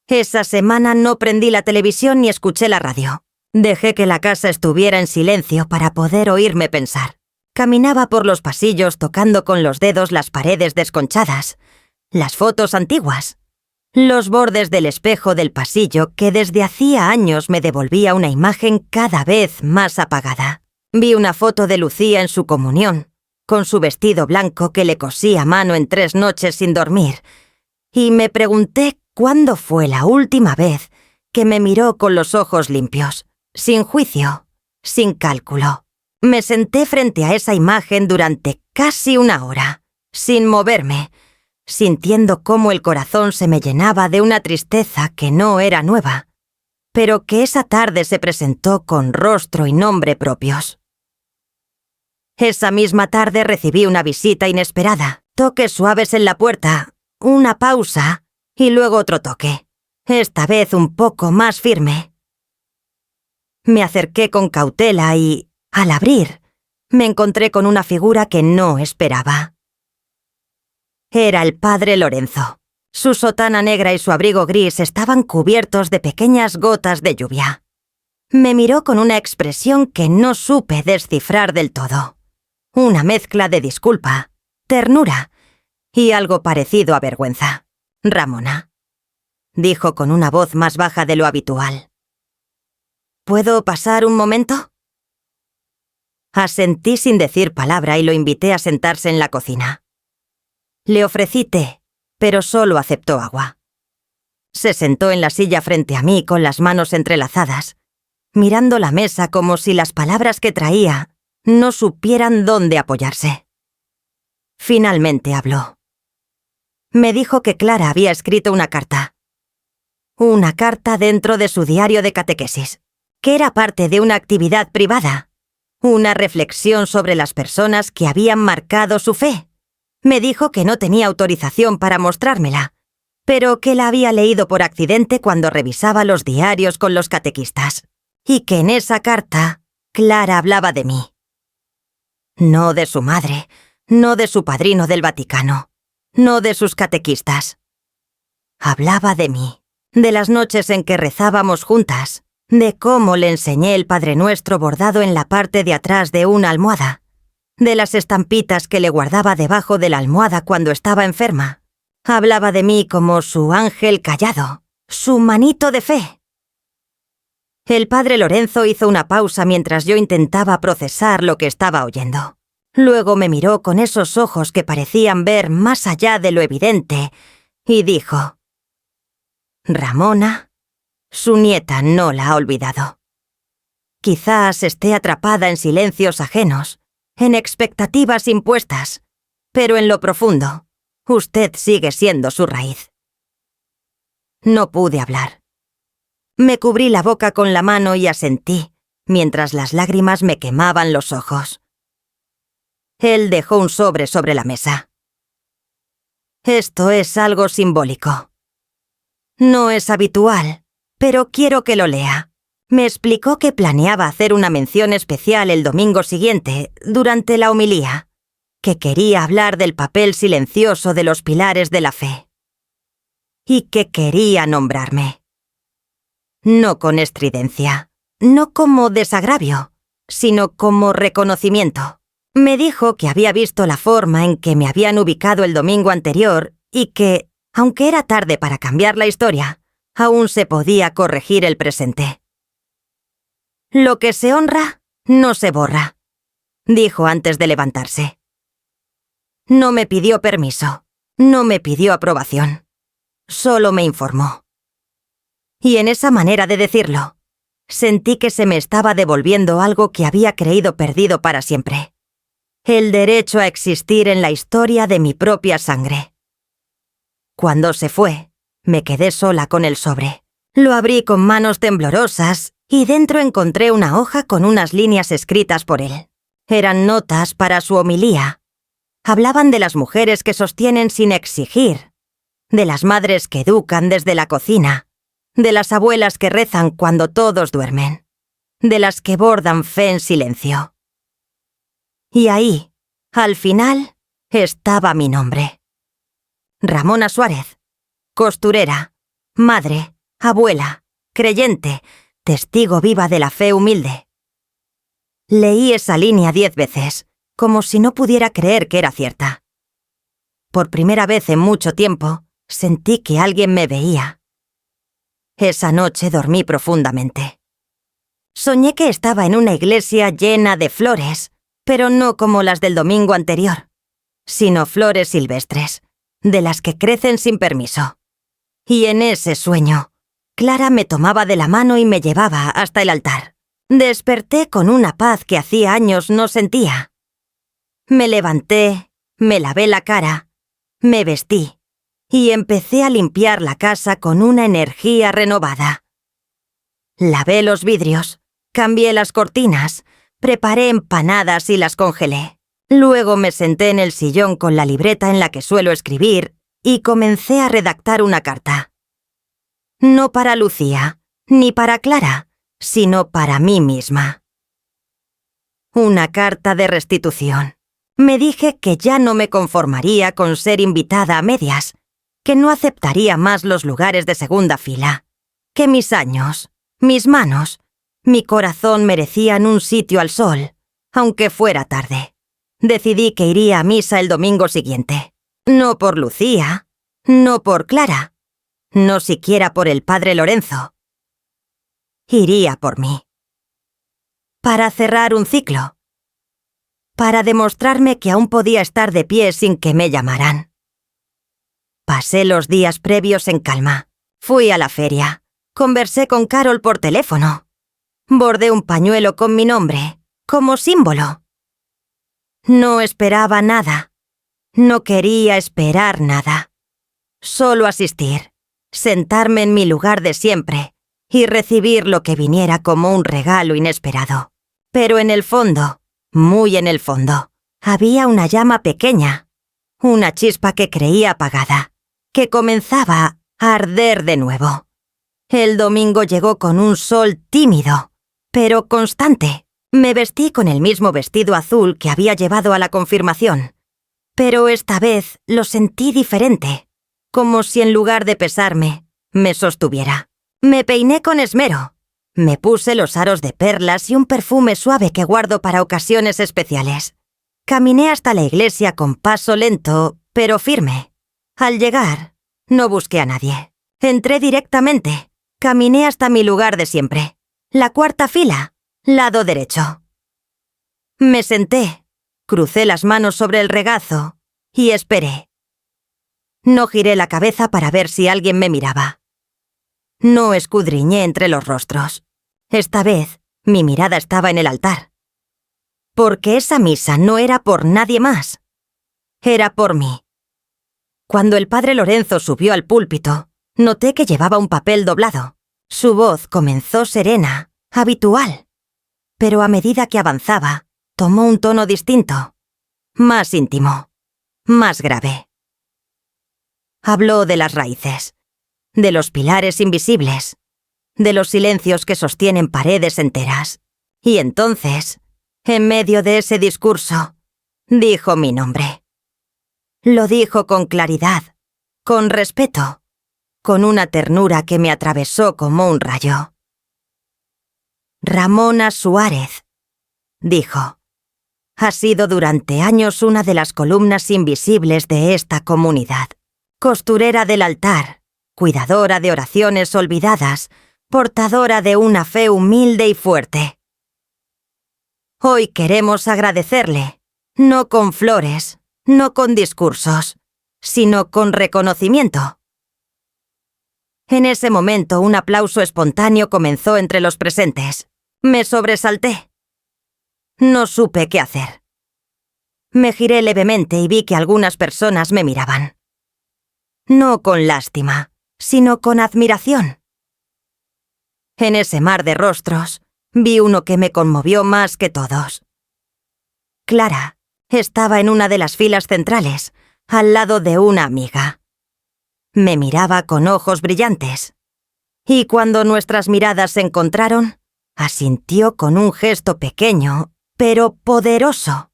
Speaker 1: Esa semana no prendí la televisión ni escuché la radio. Dejé que la casa estuviera en silencio para poder oírme pensar. Caminaba por los pasillos tocando con los dedos las paredes desconchadas, las fotos antiguas, los bordes del espejo del pasillo que desde hacía años me devolvía una imagen cada vez más apagada. Vi una foto de Lucía en su comunión, con su vestido blanco que le cosí a mano en 3 noches sin dormir, y me pregunté cuándo fue la última vez que me miró con los ojos limpios, sin juicio, sin cálculo. Me senté frente a esa imagen durante casi 1 hora, sin moverme, sintiendo cómo el corazón se me llenaba de una tristeza que no era nueva, pero que esa tarde se presentó con rostro y nombre propios. Esa misma tarde recibí una visita inesperada, toques suaves en la puerta, una pausa y luego otro toque, esta vez un poco más firme. Me acerqué con cautela y, al abrir, me encontré con una figura que no esperaba. Era el padre Lorenzo. Su sotana negra y su abrigo gris estaban cubiertos de pequeñas gotas de lluvia. Me miró con una expresión que no supe descifrar del todo. Una mezcla de disculpa, ternura y algo parecido a vergüenza. «Ramona», dijo con una voz más baja de lo habitual. «¿Puedo pasar un momento?» Asentí sin decir palabra y lo invité a sentarse en la cocina. Le ofrecí té, pero solo aceptó agua. Se sentó en la silla frente a mí con las manos entrelazadas, mirando la mesa como si las palabras que traía no supieran dónde apoyarse. Finalmente habló. Me dijo que Clara había escrito una carta. Una carta dentro de su diario de catequesis, que era parte de una actividad privada, una reflexión sobre las personas que habían marcado su fe. Me dijo que no tenía autorización para mostrármela, pero que la había leído por accidente cuando revisaba los diarios con los catequistas, y que en esa carta Clara hablaba de mí. No de su madre, no de su padrino del Vaticano, no de sus catequistas. Hablaba de mí, de las noches en que rezábamos juntas, de cómo le enseñé el Padre Nuestro bordado en la parte de atrás de una almohada, de las estampitas que le guardaba debajo de la almohada cuando estaba enferma. Hablaba de mí como su ángel callado, su manito de fe. El padre Lorenzo hizo una pausa mientras yo intentaba procesar lo que estaba oyendo. Luego me miró con esos ojos que parecían ver más allá de lo evidente y dijo: «Ramona, su nieta no la ha olvidado. Quizás esté atrapada en silencios ajenos, en expectativas impuestas, pero en lo profundo, usted sigue siendo su raíz». No pude hablar. Me cubrí la boca con la mano y asentí, mientras las lágrimas me quemaban los ojos. Él dejó un sobre la mesa. «Esto es algo simbólico. No es habitual, pero quiero que lo lea». Me explicó que planeaba hacer una mención especial el domingo siguiente, durante la homilía, que quería hablar del papel silencioso de los pilares de la fe. Y que quería nombrarme. No con estridencia, no como desagravio, sino como reconocimiento. Me dijo que había visto la forma en que me habían ubicado el domingo anterior y que, aunque era tarde para cambiar la historia, aún se podía corregir el presente. «Lo que se honra, no se borra», dijo antes de levantarse. No me pidió permiso, no me pidió aprobación, solo me informó. Y en esa manera de decirlo, sentí que se me estaba devolviendo algo que había creído perdido para siempre: el derecho a existir en la historia de mi propia sangre. Cuando se fue, me quedé sola con el sobre. Lo abrí con manos temblorosas y dentro encontré una hoja con unas líneas escritas por él. Eran notas para su homilía. Hablaban de las mujeres que sostienen sin exigir, de las madres que educan desde la cocina, de las abuelas que rezan cuando todos duermen, de las que bordan fe en silencio. Y ahí, al final, estaba mi nombre. Ramona Suárez, costurera, madre, abuela, creyente, testigo viva de la fe humilde. Leí esa línea 10 veces, como si no pudiera creer que era cierta. Por primera vez en mucho tiempo, sentí que alguien me veía. Esa noche dormí profundamente. Soñé que estaba en una iglesia llena de flores, pero no como las del domingo anterior, sino flores silvestres, de las que crecen sin permiso. Y en ese sueño, Clara me tomaba de la mano y me llevaba hasta el altar. Desperté con una paz que hacía años no sentía. Me levanté, me lavé la cara, me vestí y empecé a limpiar la casa con una energía renovada. Lavé los vidrios, cambié las cortinas, preparé empanadas y las congelé. Luego me senté en el sillón con la libreta en la que suelo escribir y comencé a redactar una carta. No para Lucía, ni para Clara, sino para mí misma. Una carta de restitución. Me dije que ya no me conformaría con ser invitada a medias, que no aceptaría más los lugares de segunda fila, que mis años, mis manos, mi corazón merecían un sitio al sol, aunque fuera tarde. Decidí que iría a misa el domingo siguiente. No por Lucía, no por Clara, no siquiera por el padre Lorenzo. Iría por mí. Para cerrar un ciclo. Para demostrarme que aún podía estar de pie sin que me llamaran. Pasé los días previos en calma. Fui a la feria. Conversé con Carol por teléfono. Bordé un pañuelo con mi nombre, como símbolo. No esperaba nada. No quería esperar nada. Solo asistir, sentarme en mi lugar de siempre y recibir lo que viniera como un regalo inesperado. Pero en el fondo, muy en el fondo, había una llama pequeña, una chispa que creía apagada, que comenzaba a arder de nuevo. El domingo llegó con un sol tímido, pero constante. Me vestí con el mismo vestido azul que había llevado a la confirmación, pero esta vez lo sentí diferente, como si en lugar de pesarme, me sostuviera. Me peiné con esmero. Me puse los aros de perlas y un perfume suave que guardo para ocasiones especiales. Caminé hasta la iglesia con paso lento, pero firme. Al llegar, no busqué a nadie. Entré directamente. Caminé hasta mi lugar de siempre. La cuarta fila, lado derecho. Me senté, crucé las manos sobre el regazo y esperé. No giré la cabeza para ver si alguien me miraba. No escudriñé entre los rostros. Esta vez, mi mirada estaba en el altar. Porque esa misa no era por nadie más. Era por mí. Cuando el padre Lorenzo subió al púlpito, noté que llevaba un papel doblado. Su voz comenzó serena, habitual. Pero a medida que avanzaba, tomó un tono distinto. Más íntimo. Más grave. Habló de las raíces. De los pilares invisibles, de los silencios que sostienen paredes enteras. Y entonces, en medio de ese discurso, dijo mi nombre. Lo dijo con claridad, con respeto, con una ternura que me atravesó como un rayo. Ramona Suárez, dijo, ha sido durante años una de las columnas invisibles de esta comunidad, costurera del altar, cuidadora de oraciones olvidadas, portadora de una fe humilde y fuerte. Hoy queremos agradecerle, no con flores, no con discursos, sino con reconocimiento. En ese momento un aplauso espontáneo comenzó entre los presentes. Me sobresalté. No supe qué hacer. Me giré levemente y vi que algunas personas me miraban. No con lástima, sino con admiración. En ese mar de rostros, vi uno que me conmovió más que todos. Clara estaba en una de las filas centrales, al lado de una amiga. Me miraba con ojos brillantes, y cuando nuestras miradas se encontraron, asintió con un gesto pequeño, pero poderoso.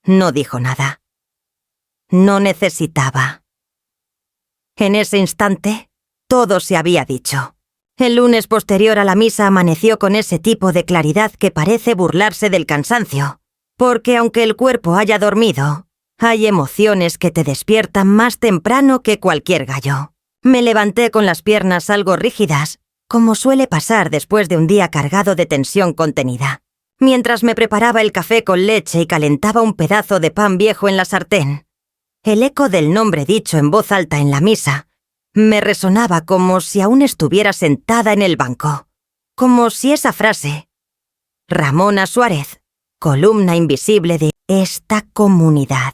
Speaker 1: No dijo nada. No necesitaba. En ese instante, todo se había dicho. El lunes posterior a la misa amaneció con ese tipo de claridad que parece burlarse del cansancio, porque aunque el cuerpo haya dormido, hay emociones que te despiertan más temprano que cualquier gallo. Me levanté con las piernas algo rígidas, como suele pasar después de un día cargado de tensión contenida. Mientras me preparaba el café con leche y calentaba un pedazo de pan viejo en la sartén, el eco del nombre dicho en voz alta en la misa me resonaba como si aún estuviera sentada en el banco, como si esa frase, Ramona Suárez, columna invisible de esta comunidad,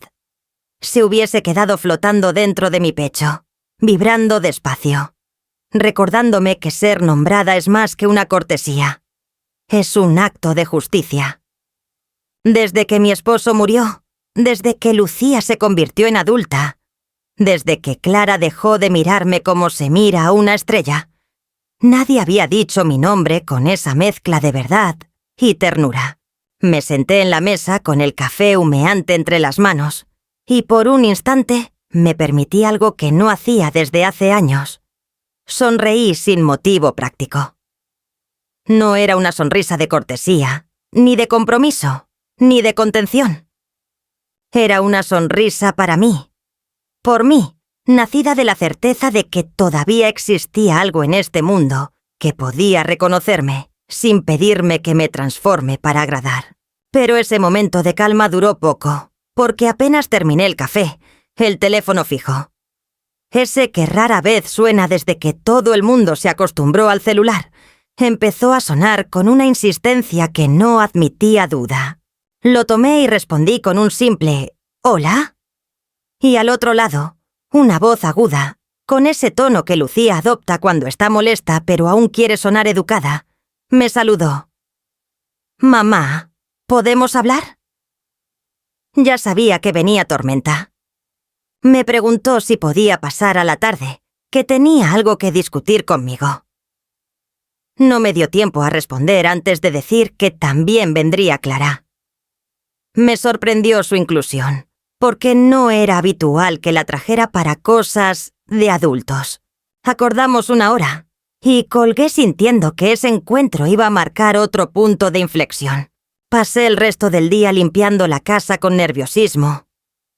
Speaker 1: se hubiese quedado flotando dentro de mi pecho, vibrando despacio, recordándome que ser nombrada es más que una cortesía. Es un acto de justicia. Desde que mi esposo murió, desde que Lucía se convirtió en adulta, desde que Clara dejó de mirarme como se mira a una estrella, nadie había dicho mi nombre con esa mezcla de verdad y ternura. Me senté en la mesa con el café humeante entre las manos y por un instante me permití algo que no hacía desde hace años. Sonreí sin motivo práctico. No era una sonrisa de cortesía, ni de compromiso, ni de contención. Era una sonrisa para mí, por mí, nacida de la certeza de que todavía existía algo en este mundo que podía reconocerme sin pedirme que me transforme para agradar. Pero ese momento de calma duró poco, porque apenas terminé el café, el teléfono fijo, ese que rara vez suena desde que todo el mundo se acostumbró al celular, empezó a sonar con una insistencia que no admitía duda. Lo tomé y respondí con un simple «¿Hola?» Y al otro lado, una voz aguda, con ese tono que Lucía adopta cuando está molesta pero aún quiere sonar educada, me saludó. «Mamá, ¿podemos hablar?» Ya sabía que venía tormenta. Me preguntó si podía pasar a la tarde, que tenía algo que discutir conmigo. No me dio tiempo a responder antes de decir que también vendría Clara. Me sorprendió su inclusión, porque no era habitual que la trajera para cosas de adultos. Acordamos una hora, y colgué sintiendo que ese encuentro iba a marcar otro punto de inflexión. Pasé el resto del día limpiando la casa con nerviosismo,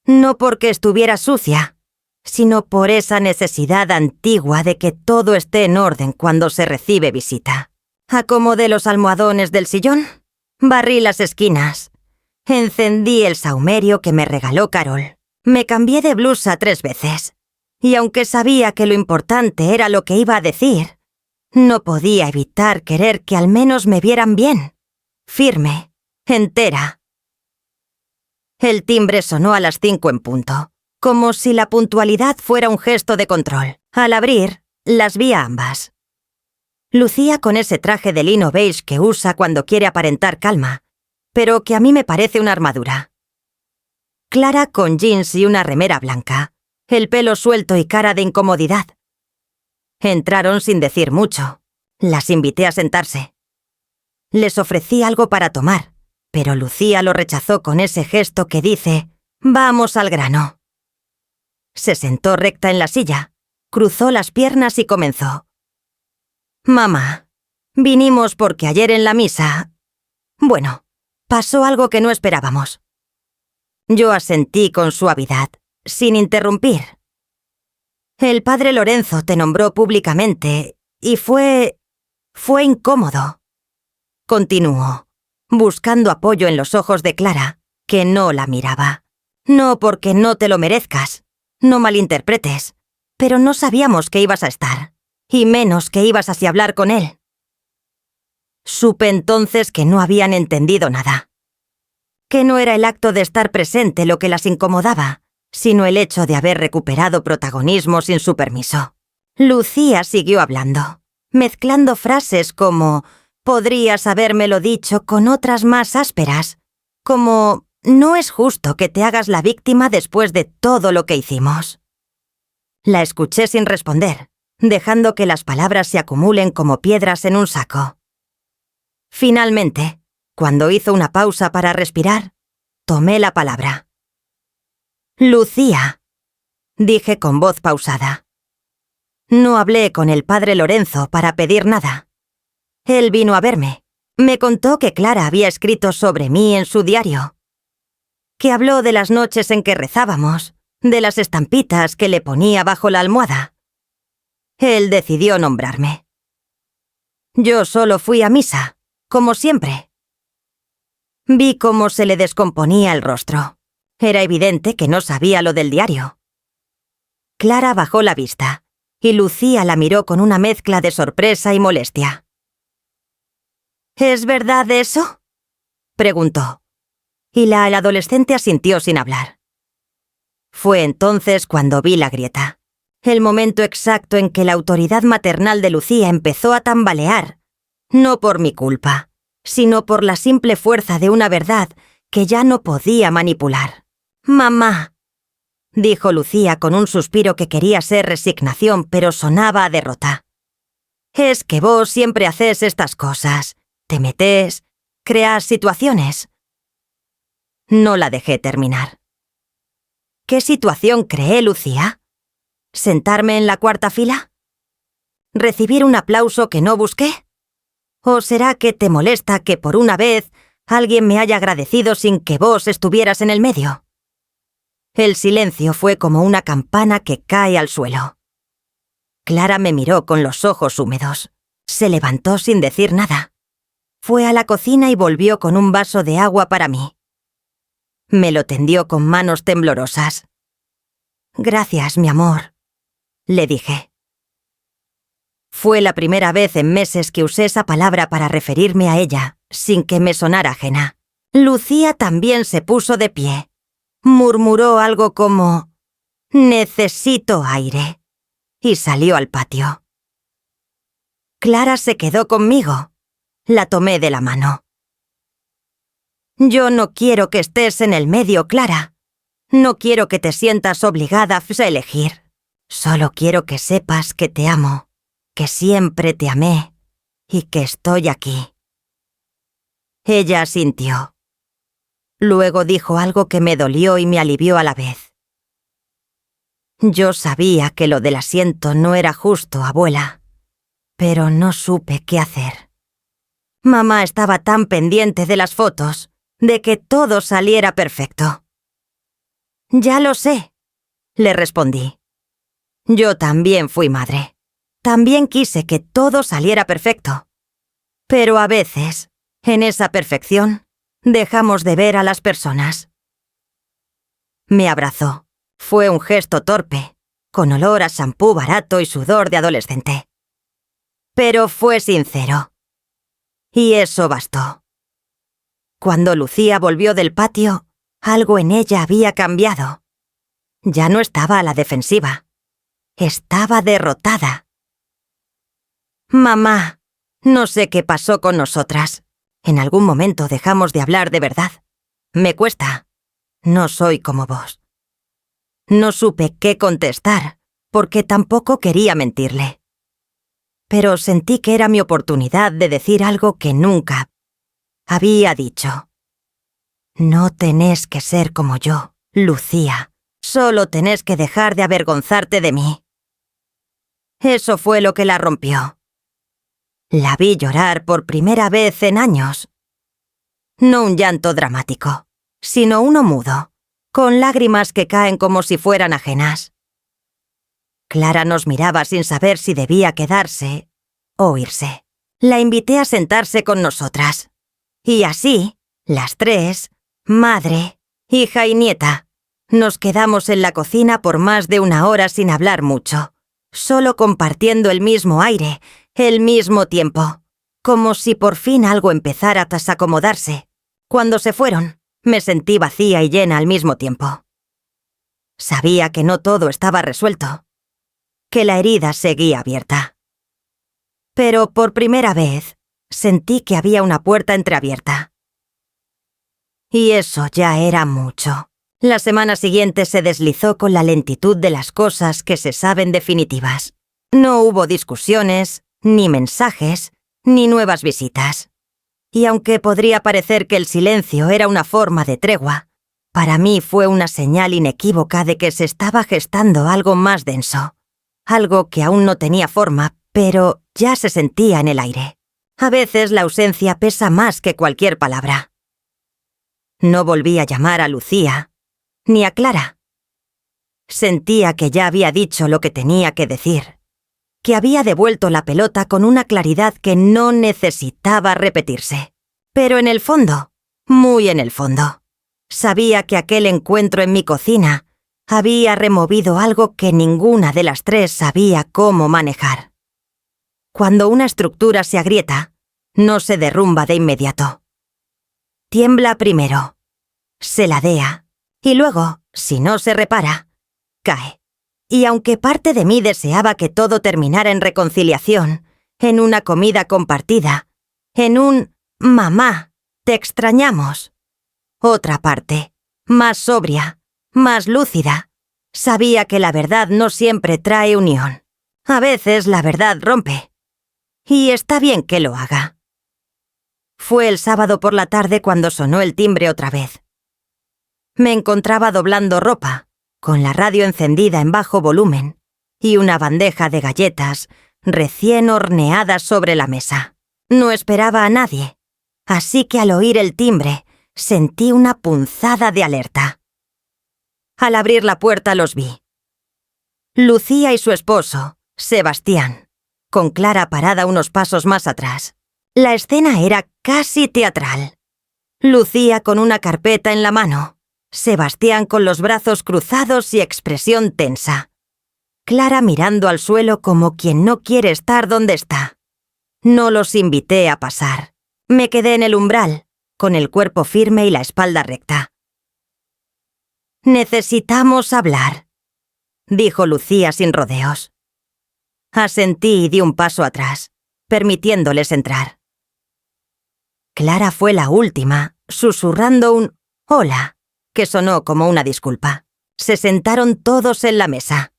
Speaker 1: no porque estuviera sucia, sino por esa necesidad antigua de que todo esté en orden cuando se recibe visita. Acomodé los almohadones del sillón, barrí las esquinas, encendí el sahumerio que me regaló Carol, me cambié de blusa 3 veces, y aunque sabía que lo importante era lo que iba a decir, no podía evitar querer que al menos me vieran bien, firme, entera. El timbre sonó a las 5 en punto, como si la puntualidad fuera un gesto de control. Al abrir, las vi a ambas. Lucía con ese traje de lino beige que usa cuando quiere aparentar calma, pero que a mí me parece una armadura. Clara con jeans y una remera blanca, el pelo suelto y cara de incomodidad. Entraron sin decir mucho. Las invité a sentarse. Les ofrecí algo para tomar, pero Lucía lo rechazó con ese gesto que dice, «Vamos al grano». Se sentó recta en la silla, cruzó las piernas y comenzó. «Mamá, vinimos porque ayer en la misa... Bueno, pasó algo que no esperábamos». Yo asentí con suavidad, sin interrumpir. «El padre Lorenzo te nombró públicamente y fue incómodo». Continuó, buscando apoyo en los ojos de Clara, que no la miraba. «No porque no te lo merezcas, no malinterpretes, pero no sabíamos que ibas a estar, y menos que ibas así a hablar con él». Supe entonces que no habían entendido nada. Que no era el acto de estar presente lo que las incomodaba, sino el hecho de haber recuperado protagonismo sin su permiso. Lucía siguió hablando, mezclando frases como «podrías habérmelo dicho» con otras más ásperas, como «no es justo que te hagas la víctima después de todo lo que hicimos». La escuché sin responder, dejando que las palabras se acumulen como piedras en un saco. Finalmente, cuando hizo una pausa para respirar, tomé la palabra. «Lucía», dije con voz pausada. No hablé con el padre Lorenzo para pedir nada. Él vino a verme. Me contó que Clara había escrito sobre mí en su diario. Que habló de las noches en que rezábamos, de las estampitas que le ponía bajo la almohada. Él decidió nombrarme. Yo solo fui a misa, como siempre. Vi cómo se le descomponía el rostro. Era evidente que no sabía lo del diario. Clara bajó la vista, y Lucía la miró con una mezcla de sorpresa y molestia. ¿Es verdad eso?, preguntó, y la adolescente asintió sin hablar. Fue entonces cuando vi la grieta, el momento exacto en que la autoridad maternal de Lucía empezó a tambalear, no por mi culpa, sino por la simple fuerza de una verdad que ya no podía manipular. «Mamá», dijo Lucía con un suspiro que quería ser resignación, pero sonaba a derrota. «Es que vos siempre hacés estas cosas. Te metés, creás situaciones». No la dejé terminar. ¿Qué situación creé, Lucía? ¿Sentarme en la cuarta fila? ¿Recibir un aplauso que no busqué? ¿O será que te molesta que por una vez alguien me haya agradecido sin que vos estuvieras en el medio? El silencio fue como una campana que cae al suelo. Clara me miró con los ojos húmedos. Se levantó sin decir nada. Fue a la cocina y volvió con un vaso de agua para mí. Me lo tendió con manos temblorosas. «Gracias, mi amor», le dije. Fue la primera vez en meses que usé esa palabra para referirme a ella, sin que me sonara ajena. Lucía también se puso de pie. Murmuró algo como «necesito aire» y salió al patio. Clara se quedó conmigo. La tomé de la mano. «Yo no quiero que estés en el medio, Clara. No quiero que te sientas obligada a elegir. Solo quiero que sepas que te amo, que siempre te amé y que estoy aquí». Ella asintió. Luego dijo algo que me dolió y me alivió a la vez. «Yo sabía que lo del asiento no era justo, abuela, pero no supe qué hacer. Mamá estaba tan pendiente de las fotos, de que todo saliera perfecto». «Ya lo sé», le respondí. «Yo también fui madre. También quise que todo saliera perfecto. Pero a veces, en esa perfección, dejamos de ver a las personas». Me abrazó. Fue un gesto torpe, con olor a shampoo barato y sudor de adolescente. Pero fue sincero. Y eso bastó. Cuando Lucía volvió del patio, algo en ella había cambiado. Ya no estaba a la defensiva. Estaba derrotada. «Mamá, no sé qué pasó con nosotras. En algún momento dejamos de hablar de verdad. Me cuesta. No soy como vos». No supe qué contestar, porque tampoco quería mentirle. Pero sentí que era mi oportunidad de decir algo que nunca había dicho. «No tenés que ser como yo, Lucía. Solo tenés que dejar de avergonzarte de mí». Eso fue lo que la rompió. La vi llorar por primera vez en años. No un llanto dramático, sino uno mudo, con lágrimas que caen como si fueran ajenas. Clara nos miraba sin saber si debía quedarse o irse. La invité a sentarse con nosotras. Y así, las tres, madre, hija y nieta, nos quedamos en la cocina por más de una hora sin hablar mucho, solo compartiendo el mismo aire, el mismo tiempo, como si por fin algo empezara a desacomodarse. Cuando se fueron, me sentí vacía y llena al mismo tiempo. Sabía que no todo estaba resuelto, que la herida seguía abierta. Pero por primera vez, sentí que había una puerta entreabierta. Y eso ya era mucho. La semana siguiente se deslizó con la lentitud de las cosas que se saben definitivas. No hubo discusiones, ni mensajes, ni nuevas visitas. Y aunque podría parecer que el silencio era una forma de tregua, para mí fue una señal inequívoca de que se estaba gestando algo más denso, algo que aún no tenía forma, pero ya se sentía en el aire. A veces la ausencia pesa más que cualquier palabra. No volví a llamar a Lucía, ni a Clara. Sentía que ya había dicho lo que tenía que decir, que había devuelto la pelota con una claridad que no necesitaba repetirse. Pero en el fondo, muy en el fondo, sabía que aquel encuentro en mi cocina había removido algo que ninguna de las tres sabía cómo manejar. Cuando una estructura se agrieta, no se derrumba de inmediato. Tiembla primero, se ladea, y luego, si no se repara, cae. Y aunque parte de mí deseaba que todo terminara en reconciliación, en una comida compartida, en un «mamá, te extrañamos», otra parte, más sobria, más lúcida, sabía que la verdad no siempre trae unión. A veces la verdad rompe. Y está bien que lo haga. Fue el sábado por la tarde cuando sonó el timbre otra vez. Me encontraba doblando ropa, con la radio encendida en bajo volumen y una bandeja de galletas recién horneadas sobre la mesa. No esperaba a nadie, así que al oír el timbre sentí una punzada de alerta. Al abrir la puerta los vi. Lucía y su esposo, Sebastián, con Clara parada unos pasos más atrás. La escena era casi teatral. Lucía con una carpeta en la mano, Sebastián con los brazos cruzados y expresión tensa. Clara mirando al suelo como quien no quiere estar donde está. No los invité a pasar. Me quedé en el umbral, con el cuerpo firme y la espalda recta. «Necesitamos hablar», dijo Lucía sin rodeos. Asentí y di un paso atrás, permitiéndoles entrar. Clara fue la última, susurrando un «hola», que sonó como una disculpa. Se sentaron todos en la mesa.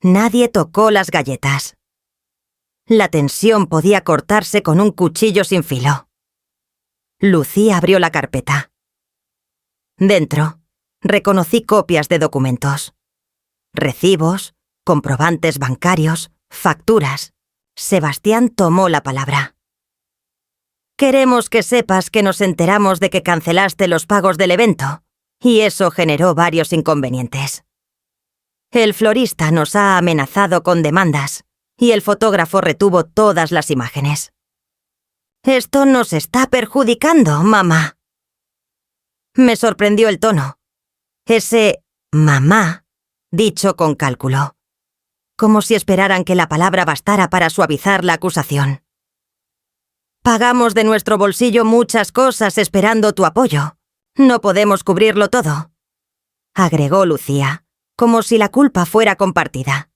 Speaker 1: Nadie tocó las galletas. La tensión podía cortarse con un cuchillo sin filo. Lucía abrió la carpeta. Dentro, reconocí copias de documentos. Recibos, comprobantes bancarios, facturas. Sebastián tomó la palabra. «Queremos que sepas que nos enteramos de que cancelaste los pagos del evento, y eso generó varios inconvenientes. El florista nos ha amenazado con demandas, y el fotógrafo retuvo todas las imágenes. Esto nos está perjudicando, mamá». Me sorprendió el tono. Ese «mamá» dicho con cálculo, como si esperaran que la palabra bastara para suavizar la acusación. «Pagamos de nuestro bolsillo muchas cosas esperando tu apoyo. No podemos cubrirlo todo», agregó Lucía, como si la culpa fuera compartida.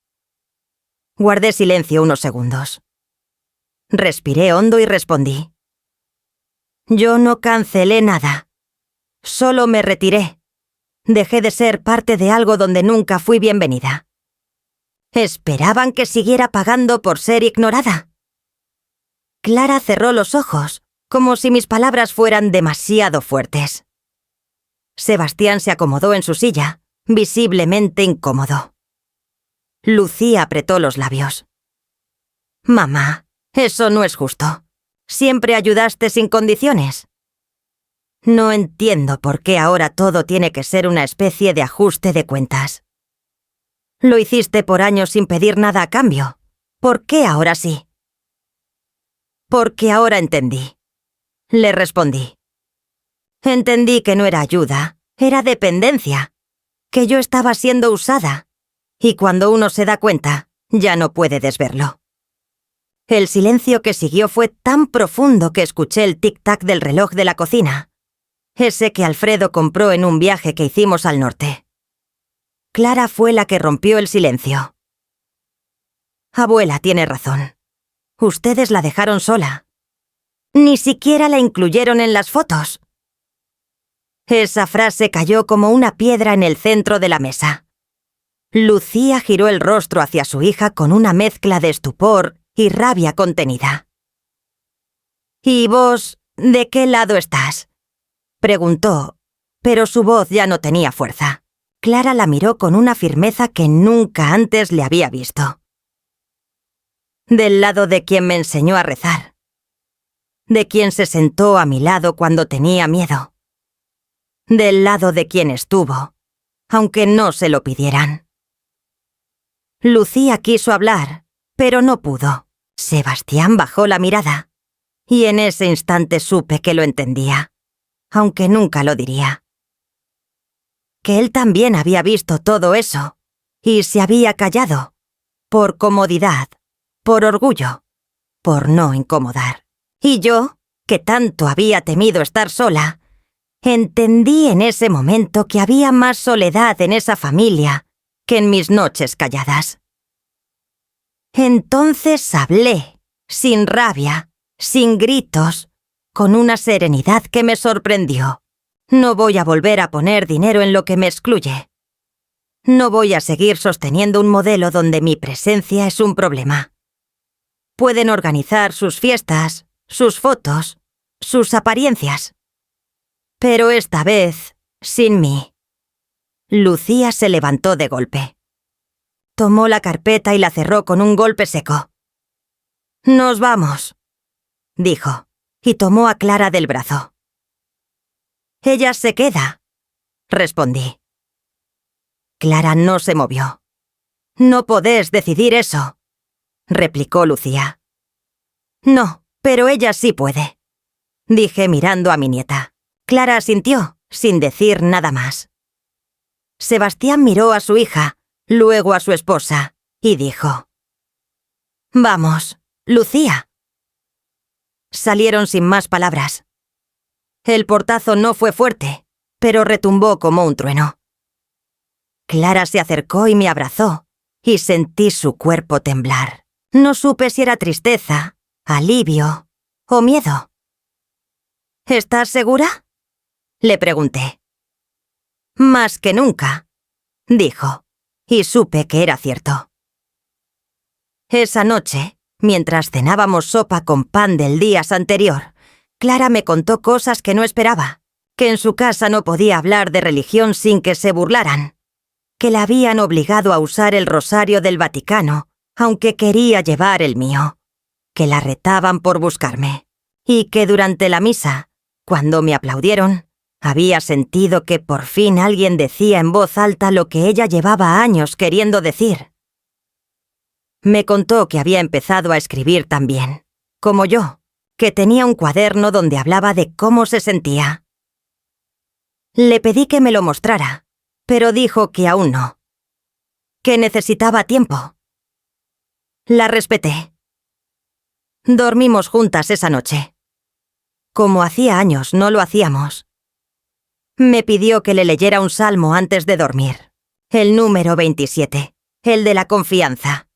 Speaker 1: Guardé silencio unos segundos. Respiré hondo y respondí. «Yo no cancelé nada. Solo me retiré. Dejé de ser parte de algo donde nunca fui bienvenida». ¿Esperaban que siguiera pagando por ser ignorada? Clara cerró los ojos, como si mis palabras fueran demasiado fuertes. Sebastián se acomodó en su silla, visiblemente incómodo. Lucía apretó los labios. «Mamá, eso no es justo. Siempre ayudaste sin condiciones. No entiendo por qué ahora todo tiene que ser una especie de ajuste de cuentas. Lo hiciste por años sin pedir nada a cambio. ¿Por qué ahora sí?» «Porque ahora entendí», le respondí. Entendí que no era ayuda, era dependencia, que yo estaba siendo usada, y cuando uno se da cuenta, ya no puede desverlo. El silencio que siguió fue tan profundo que escuché el tic-tac del reloj de la cocina, ese que Alfredo compró en un viaje que hicimos al norte. Clara fue la que rompió el silencio. «Abuela tiene razón. Ustedes la dejaron sola. Ni siquiera la incluyeron en las fotos». Esa frase cayó como una piedra en el centro de la mesa. Lucía giró el rostro hacia su hija con una mezcla de estupor y rabia contenida. «¿Y vos, de qué lado estás?», preguntó, pero su voz ya no tenía fuerza. Clara la miró con una firmeza que nunca antes le había visto. Del lado de quien me enseñó a rezar. De quien se sentó a mi lado cuando tenía miedo. Del lado de quien estuvo, aunque no se lo pidieran. Lucía quiso hablar, pero no pudo. Sebastián bajó la mirada, y en ese instante supe que lo entendía, aunque nunca lo diría. Que él también había visto todo eso, y se había callado, por comodidad, por orgullo, por no incomodar. Y yo, que tanto había temido estar sola, entendí en ese momento que había más soledad en esa familia que en mis noches calladas. Entonces hablé, sin rabia, sin gritos, con una serenidad que me sorprendió. No voy a volver a poner dinero en lo que me excluye. No voy a seguir sosteniendo un modelo donde mi presencia es un problema. Pueden organizar sus fiestas, sus fotos, sus apariencias. Pero esta vez, sin mí. Lucía se levantó de golpe. Tomó la carpeta y la cerró con un golpe seco. «Nos vamos», dijo, y tomó a Clara del brazo. «Ella se queda», respondí. Clara no se movió. «No podés decidir eso», replicó Lucía. «No, pero ella sí puede», dije mirando a mi nieta. Clara asintió, sin decir nada más. Sebastián miró a su hija, luego a su esposa, y dijo: «Vamos, Lucía». Salieron sin más palabras. El portazo no fue fuerte, pero retumbó como un trueno. Clara se acercó y me abrazó, y sentí su cuerpo temblar. No supe si era tristeza, alivio o miedo. «¿Estás segura?», le pregunté. «Más que nunca», dijo, y supe que era cierto. Esa noche, mientras cenábamos sopa con pan del día anterior, Clara me contó cosas que no esperaba, que en su casa no podía hablar de religión sin que se burlaran, que la habían obligado a usar el rosario del Vaticano, aunque quería llevar el mío, que la retaban por buscarme, y que durante la misa, cuando me aplaudieron, había sentido que por fin alguien decía en voz alta lo que ella llevaba años queriendo decir. Me contó que había empezado a escribir también, como yo, que tenía un cuaderno donde hablaba de cómo se sentía. Le pedí que me lo mostrara, pero dijo que aún no, que necesitaba tiempo. La respeté. Dormimos juntas esa noche. Como hacía años no lo hacíamos. Me pidió que le leyera un salmo antes de dormir, el número 27, el de la confianza.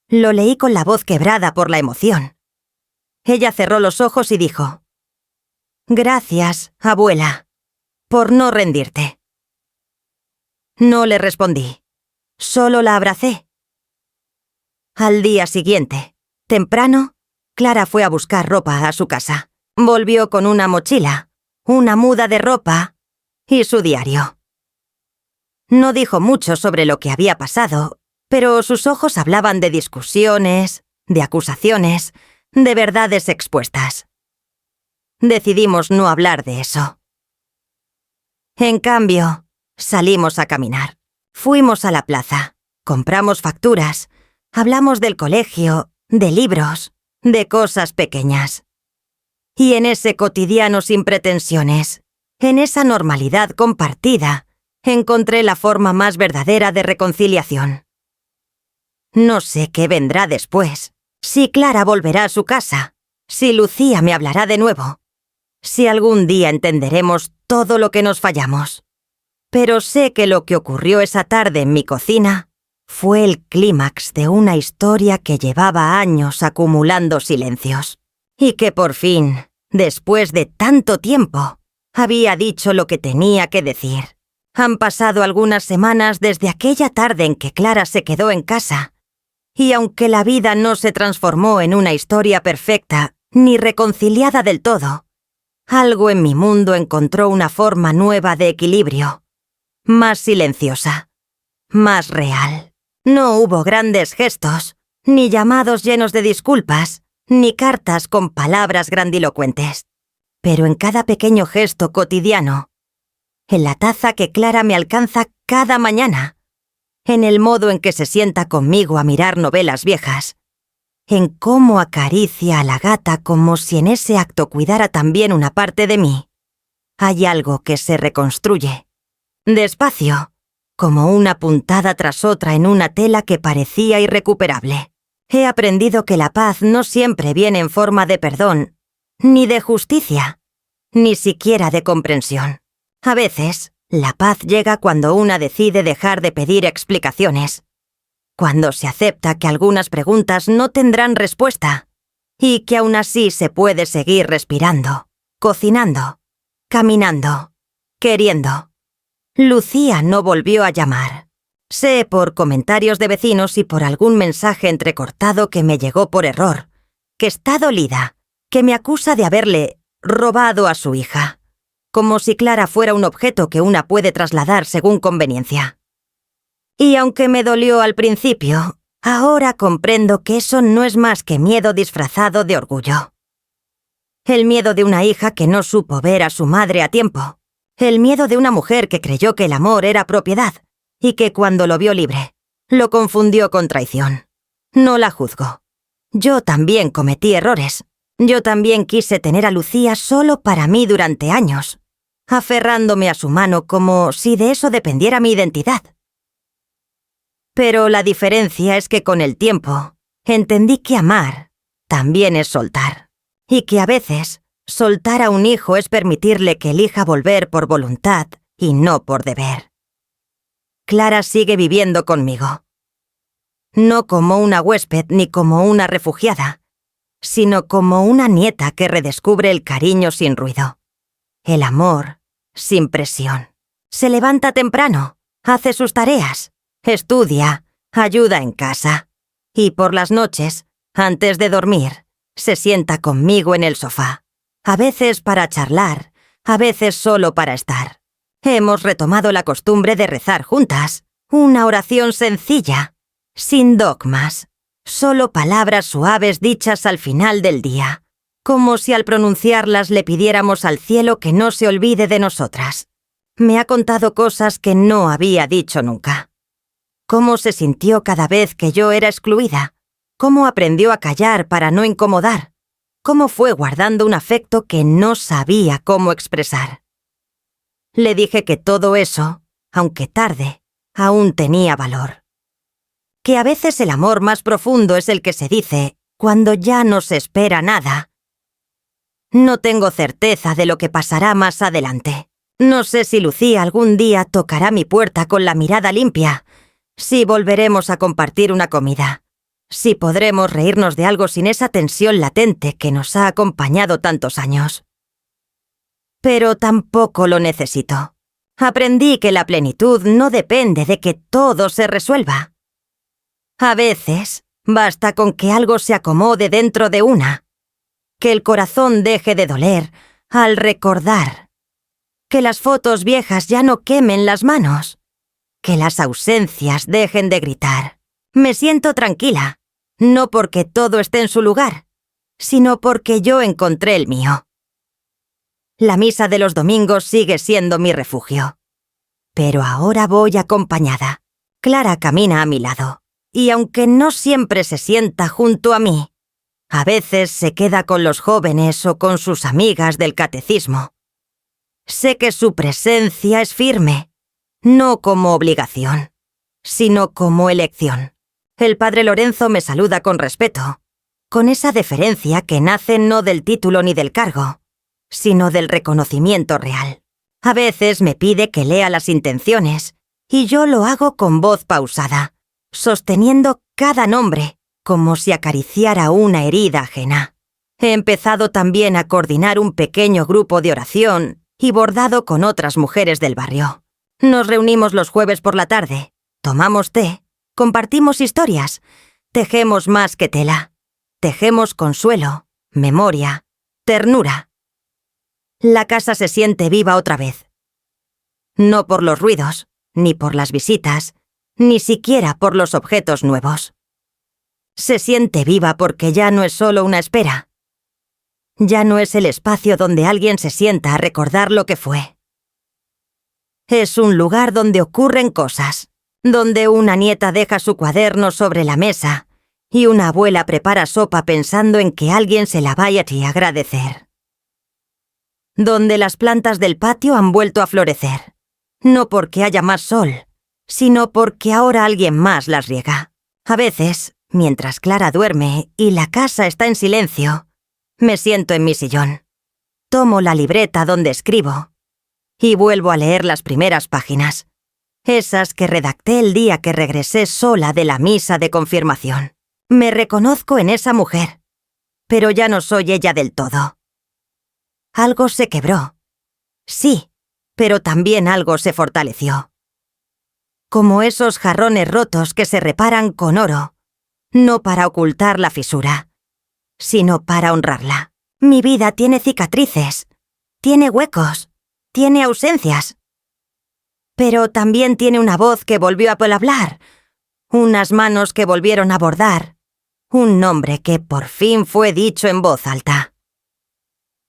Speaker 1: Lo leí con la voz quebrada por la emoción. Ella cerró los ojos y dijo: «Gracias, abuela, por no rendirte». No le respondí, solo la abracé. Al día siguiente, temprano, Clara fue a buscar ropa a su casa. Volvió con una mochila, una muda de ropa y su diario. No dijo mucho sobre lo que había pasado, pero sus ojos hablaban de discusiones, de acusaciones, de verdades expuestas. Decidimos no hablar de eso. En cambio, salimos a caminar. Fuimos a la plaza, compramos facturas, hablamos del colegio, de libros, de cosas pequeñas. Y en ese cotidiano sin pretensiones, en esa normalidad compartida, encontré la forma más verdadera de reconciliación. No sé qué vendrá después, si Clara volverá a su casa, si Lucía me hablará de nuevo, si algún día entenderemos todo lo que nos fallamos. Pero sé que lo que ocurrió esa tarde en mi cocina fue el clímax de una historia que llevaba años acumulando silencios, y que por fin, después de tanto tiempo, había dicho lo que tenía que decir. Han pasado algunas semanas desde aquella tarde en que Clara se quedó en casa, y aunque la vida no se transformó en una historia perfecta ni reconciliada del todo, algo en mi mundo encontró una forma nueva de equilibrio, más silenciosa, más real. No hubo grandes gestos, ni llamados llenos de disculpas, ni cartas con palabras grandilocuentes. Pero en cada pequeño gesto cotidiano, en la taza que Clara me alcanza cada mañana, en el modo en que se sienta conmigo a mirar novelas viejas, en cómo acaricia a la gata como si en ese acto cuidara también una parte de mí, hay algo que se reconstruye, despacio, como una puntada tras otra en una tela que parecía irrecuperable. He aprendido que la paz no siempre viene en forma de perdón, ni de justicia, ni siquiera de comprensión. A veces, la paz llega cuando una decide dejar de pedir explicaciones, cuando se acepta que algunas preguntas no tendrán respuesta y que aún así se puede seguir respirando, cocinando, caminando, queriendo. Lucía no volvió a llamar. Sé por comentarios de vecinos y por algún mensaje entrecortado que me llegó por error, que está dolida, que me acusa de haberle robado a su hija, como si Clara fuera un objeto que una puede trasladar según conveniencia. Y aunque me dolió al principio, ahora comprendo que eso no es más que miedo disfrazado de orgullo. El miedo de una hija que no supo ver a su madre a tiempo. El miedo de una mujer que creyó que el amor era propiedad y que cuando lo vio libre, lo confundió con traición. No la juzgo. Yo también cometí errores. Yo también quise tener a Lucía solo para mí durante años, aferrándome a su mano como si de eso dependiera mi identidad. Pero la diferencia es que con el tiempo entendí que amar también es soltar, y que a veces soltar a un hijo es permitirle que elija volver por voluntad y no por deber. Clara sigue viviendo conmigo. No como una huésped ni como una refugiada, sino como una nieta que redescubre el cariño sin ruido, el amor sin presión. Se levanta temprano, hace sus tareas, estudia, ayuda en casa, y por las noches, antes de dormir, se sienta conmigo en el sofá, a veces para charlar, a veces solo para estar. Hemos retomado la costumbre de rezar juntas, una oración sencilla, sin dogmas, solo palabras suaves dichas al final del día, como si al pronunciarlas le pidiéramos al cielo que no se olvide de nosotras. Me ha contado cosas que no había dicho nunca. Cómo se sintió cada vez que yo era excluida, cómo aprendió a callar para no incomodar, cómo fue guardando un afecto que no sabía cómo expresar. Le dije que todo eso, aunque tarde, aún tenía valor. Que a veces el amor más profundo es el que se dice cuando ya no se espera nada. No tengo certeza de lo que pasará más adelante. No sé si Lucía algún día tocará mi puerta con la mirada limpia, si volveremos a compartir una comida, si podremos reírnos de algo sin esa tensión latente que nos ha acompañado tantos años. Pero tampoco lo necesito. Aprendí que la plenitud no depende de que todo se resuelva. A veces, basta con que algo se acomode dentro de una, que el corazón deje de doler al recordar, que las fotos viejas ya no quemen las manos, que las ausencias dejen de gritar. Me siento tranquila, no porque todo esté en su lugar, sino porque yo encontré el mío. La misa de los domingos sigue siendo mi refugio. Pero ahora voy acompañada. Clara camina a mi lado, y aunque no siempre se sienta junto a mí, a veces se queda con los jóvenes o con sus amigas del catecismo. Sé que su presencia es firme, no como obligación, sino como elección. El padre Lorenzo me saluda con respeto, con esa deferencia que nace no del título ni del cargo, sino del reconocimiento real. A veces me pide que lea las intenciones, y yo lo hago con voz pausada, sosteniendo cada nombre, como si acariciara una herida ajena. He empezado también a coordinar un pequeño grupo de oración y bordado con otras mujeres del barrio. Nos reunimos los jueves por la tarde, tomamos té, compartimos historias, tejemos más que tela, tejemos consuelo, memoria, ternura. La casa se siente viva otra vez. No por los ruidos, ni por las visitas, ni siquiera por los objetos nuevos. Se siente viva porque ya no es solo una espera. Ya no es el espacio donde alguien se sienta a recordar lo que fue. Es un lugar donde ocurren cosas, donde una nieta deja su cuaderno sobre la mesa y una abuela prepara sopa pensando en que alguien se la vaya a agradecer. Donde las plantas del patio han vuelto a florecer, no porque haya más sol, sino porque ahora alguien más las riega. A veces, mientras Clara duerme y la casa está en silencio, me siento en mi sillón, tomo la libreta donde escribo y vuelvo a leer las primeras páginas, esas que redacté el día que regresé sola de la misa de confirmación. Me reconozco en esa mujer, pero ya no soy ella del todo. Algo se quebró. Sí, pero también algo se fortaleció. Como esos jarrones rotos que se reparan con oro, no para ocultar la fisura, sino para honrarla. Mi vida tiene cicatrices, tiene huecos, tiene ausencias. Pero también tiene una voz que volvió a hablar, unas manos que volvieron a bordar, un nombre que por fin fue dicho en voz alta.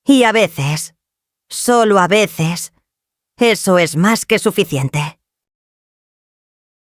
Speaker 1: Y a veces, solo a veces, eso es más que suficiente.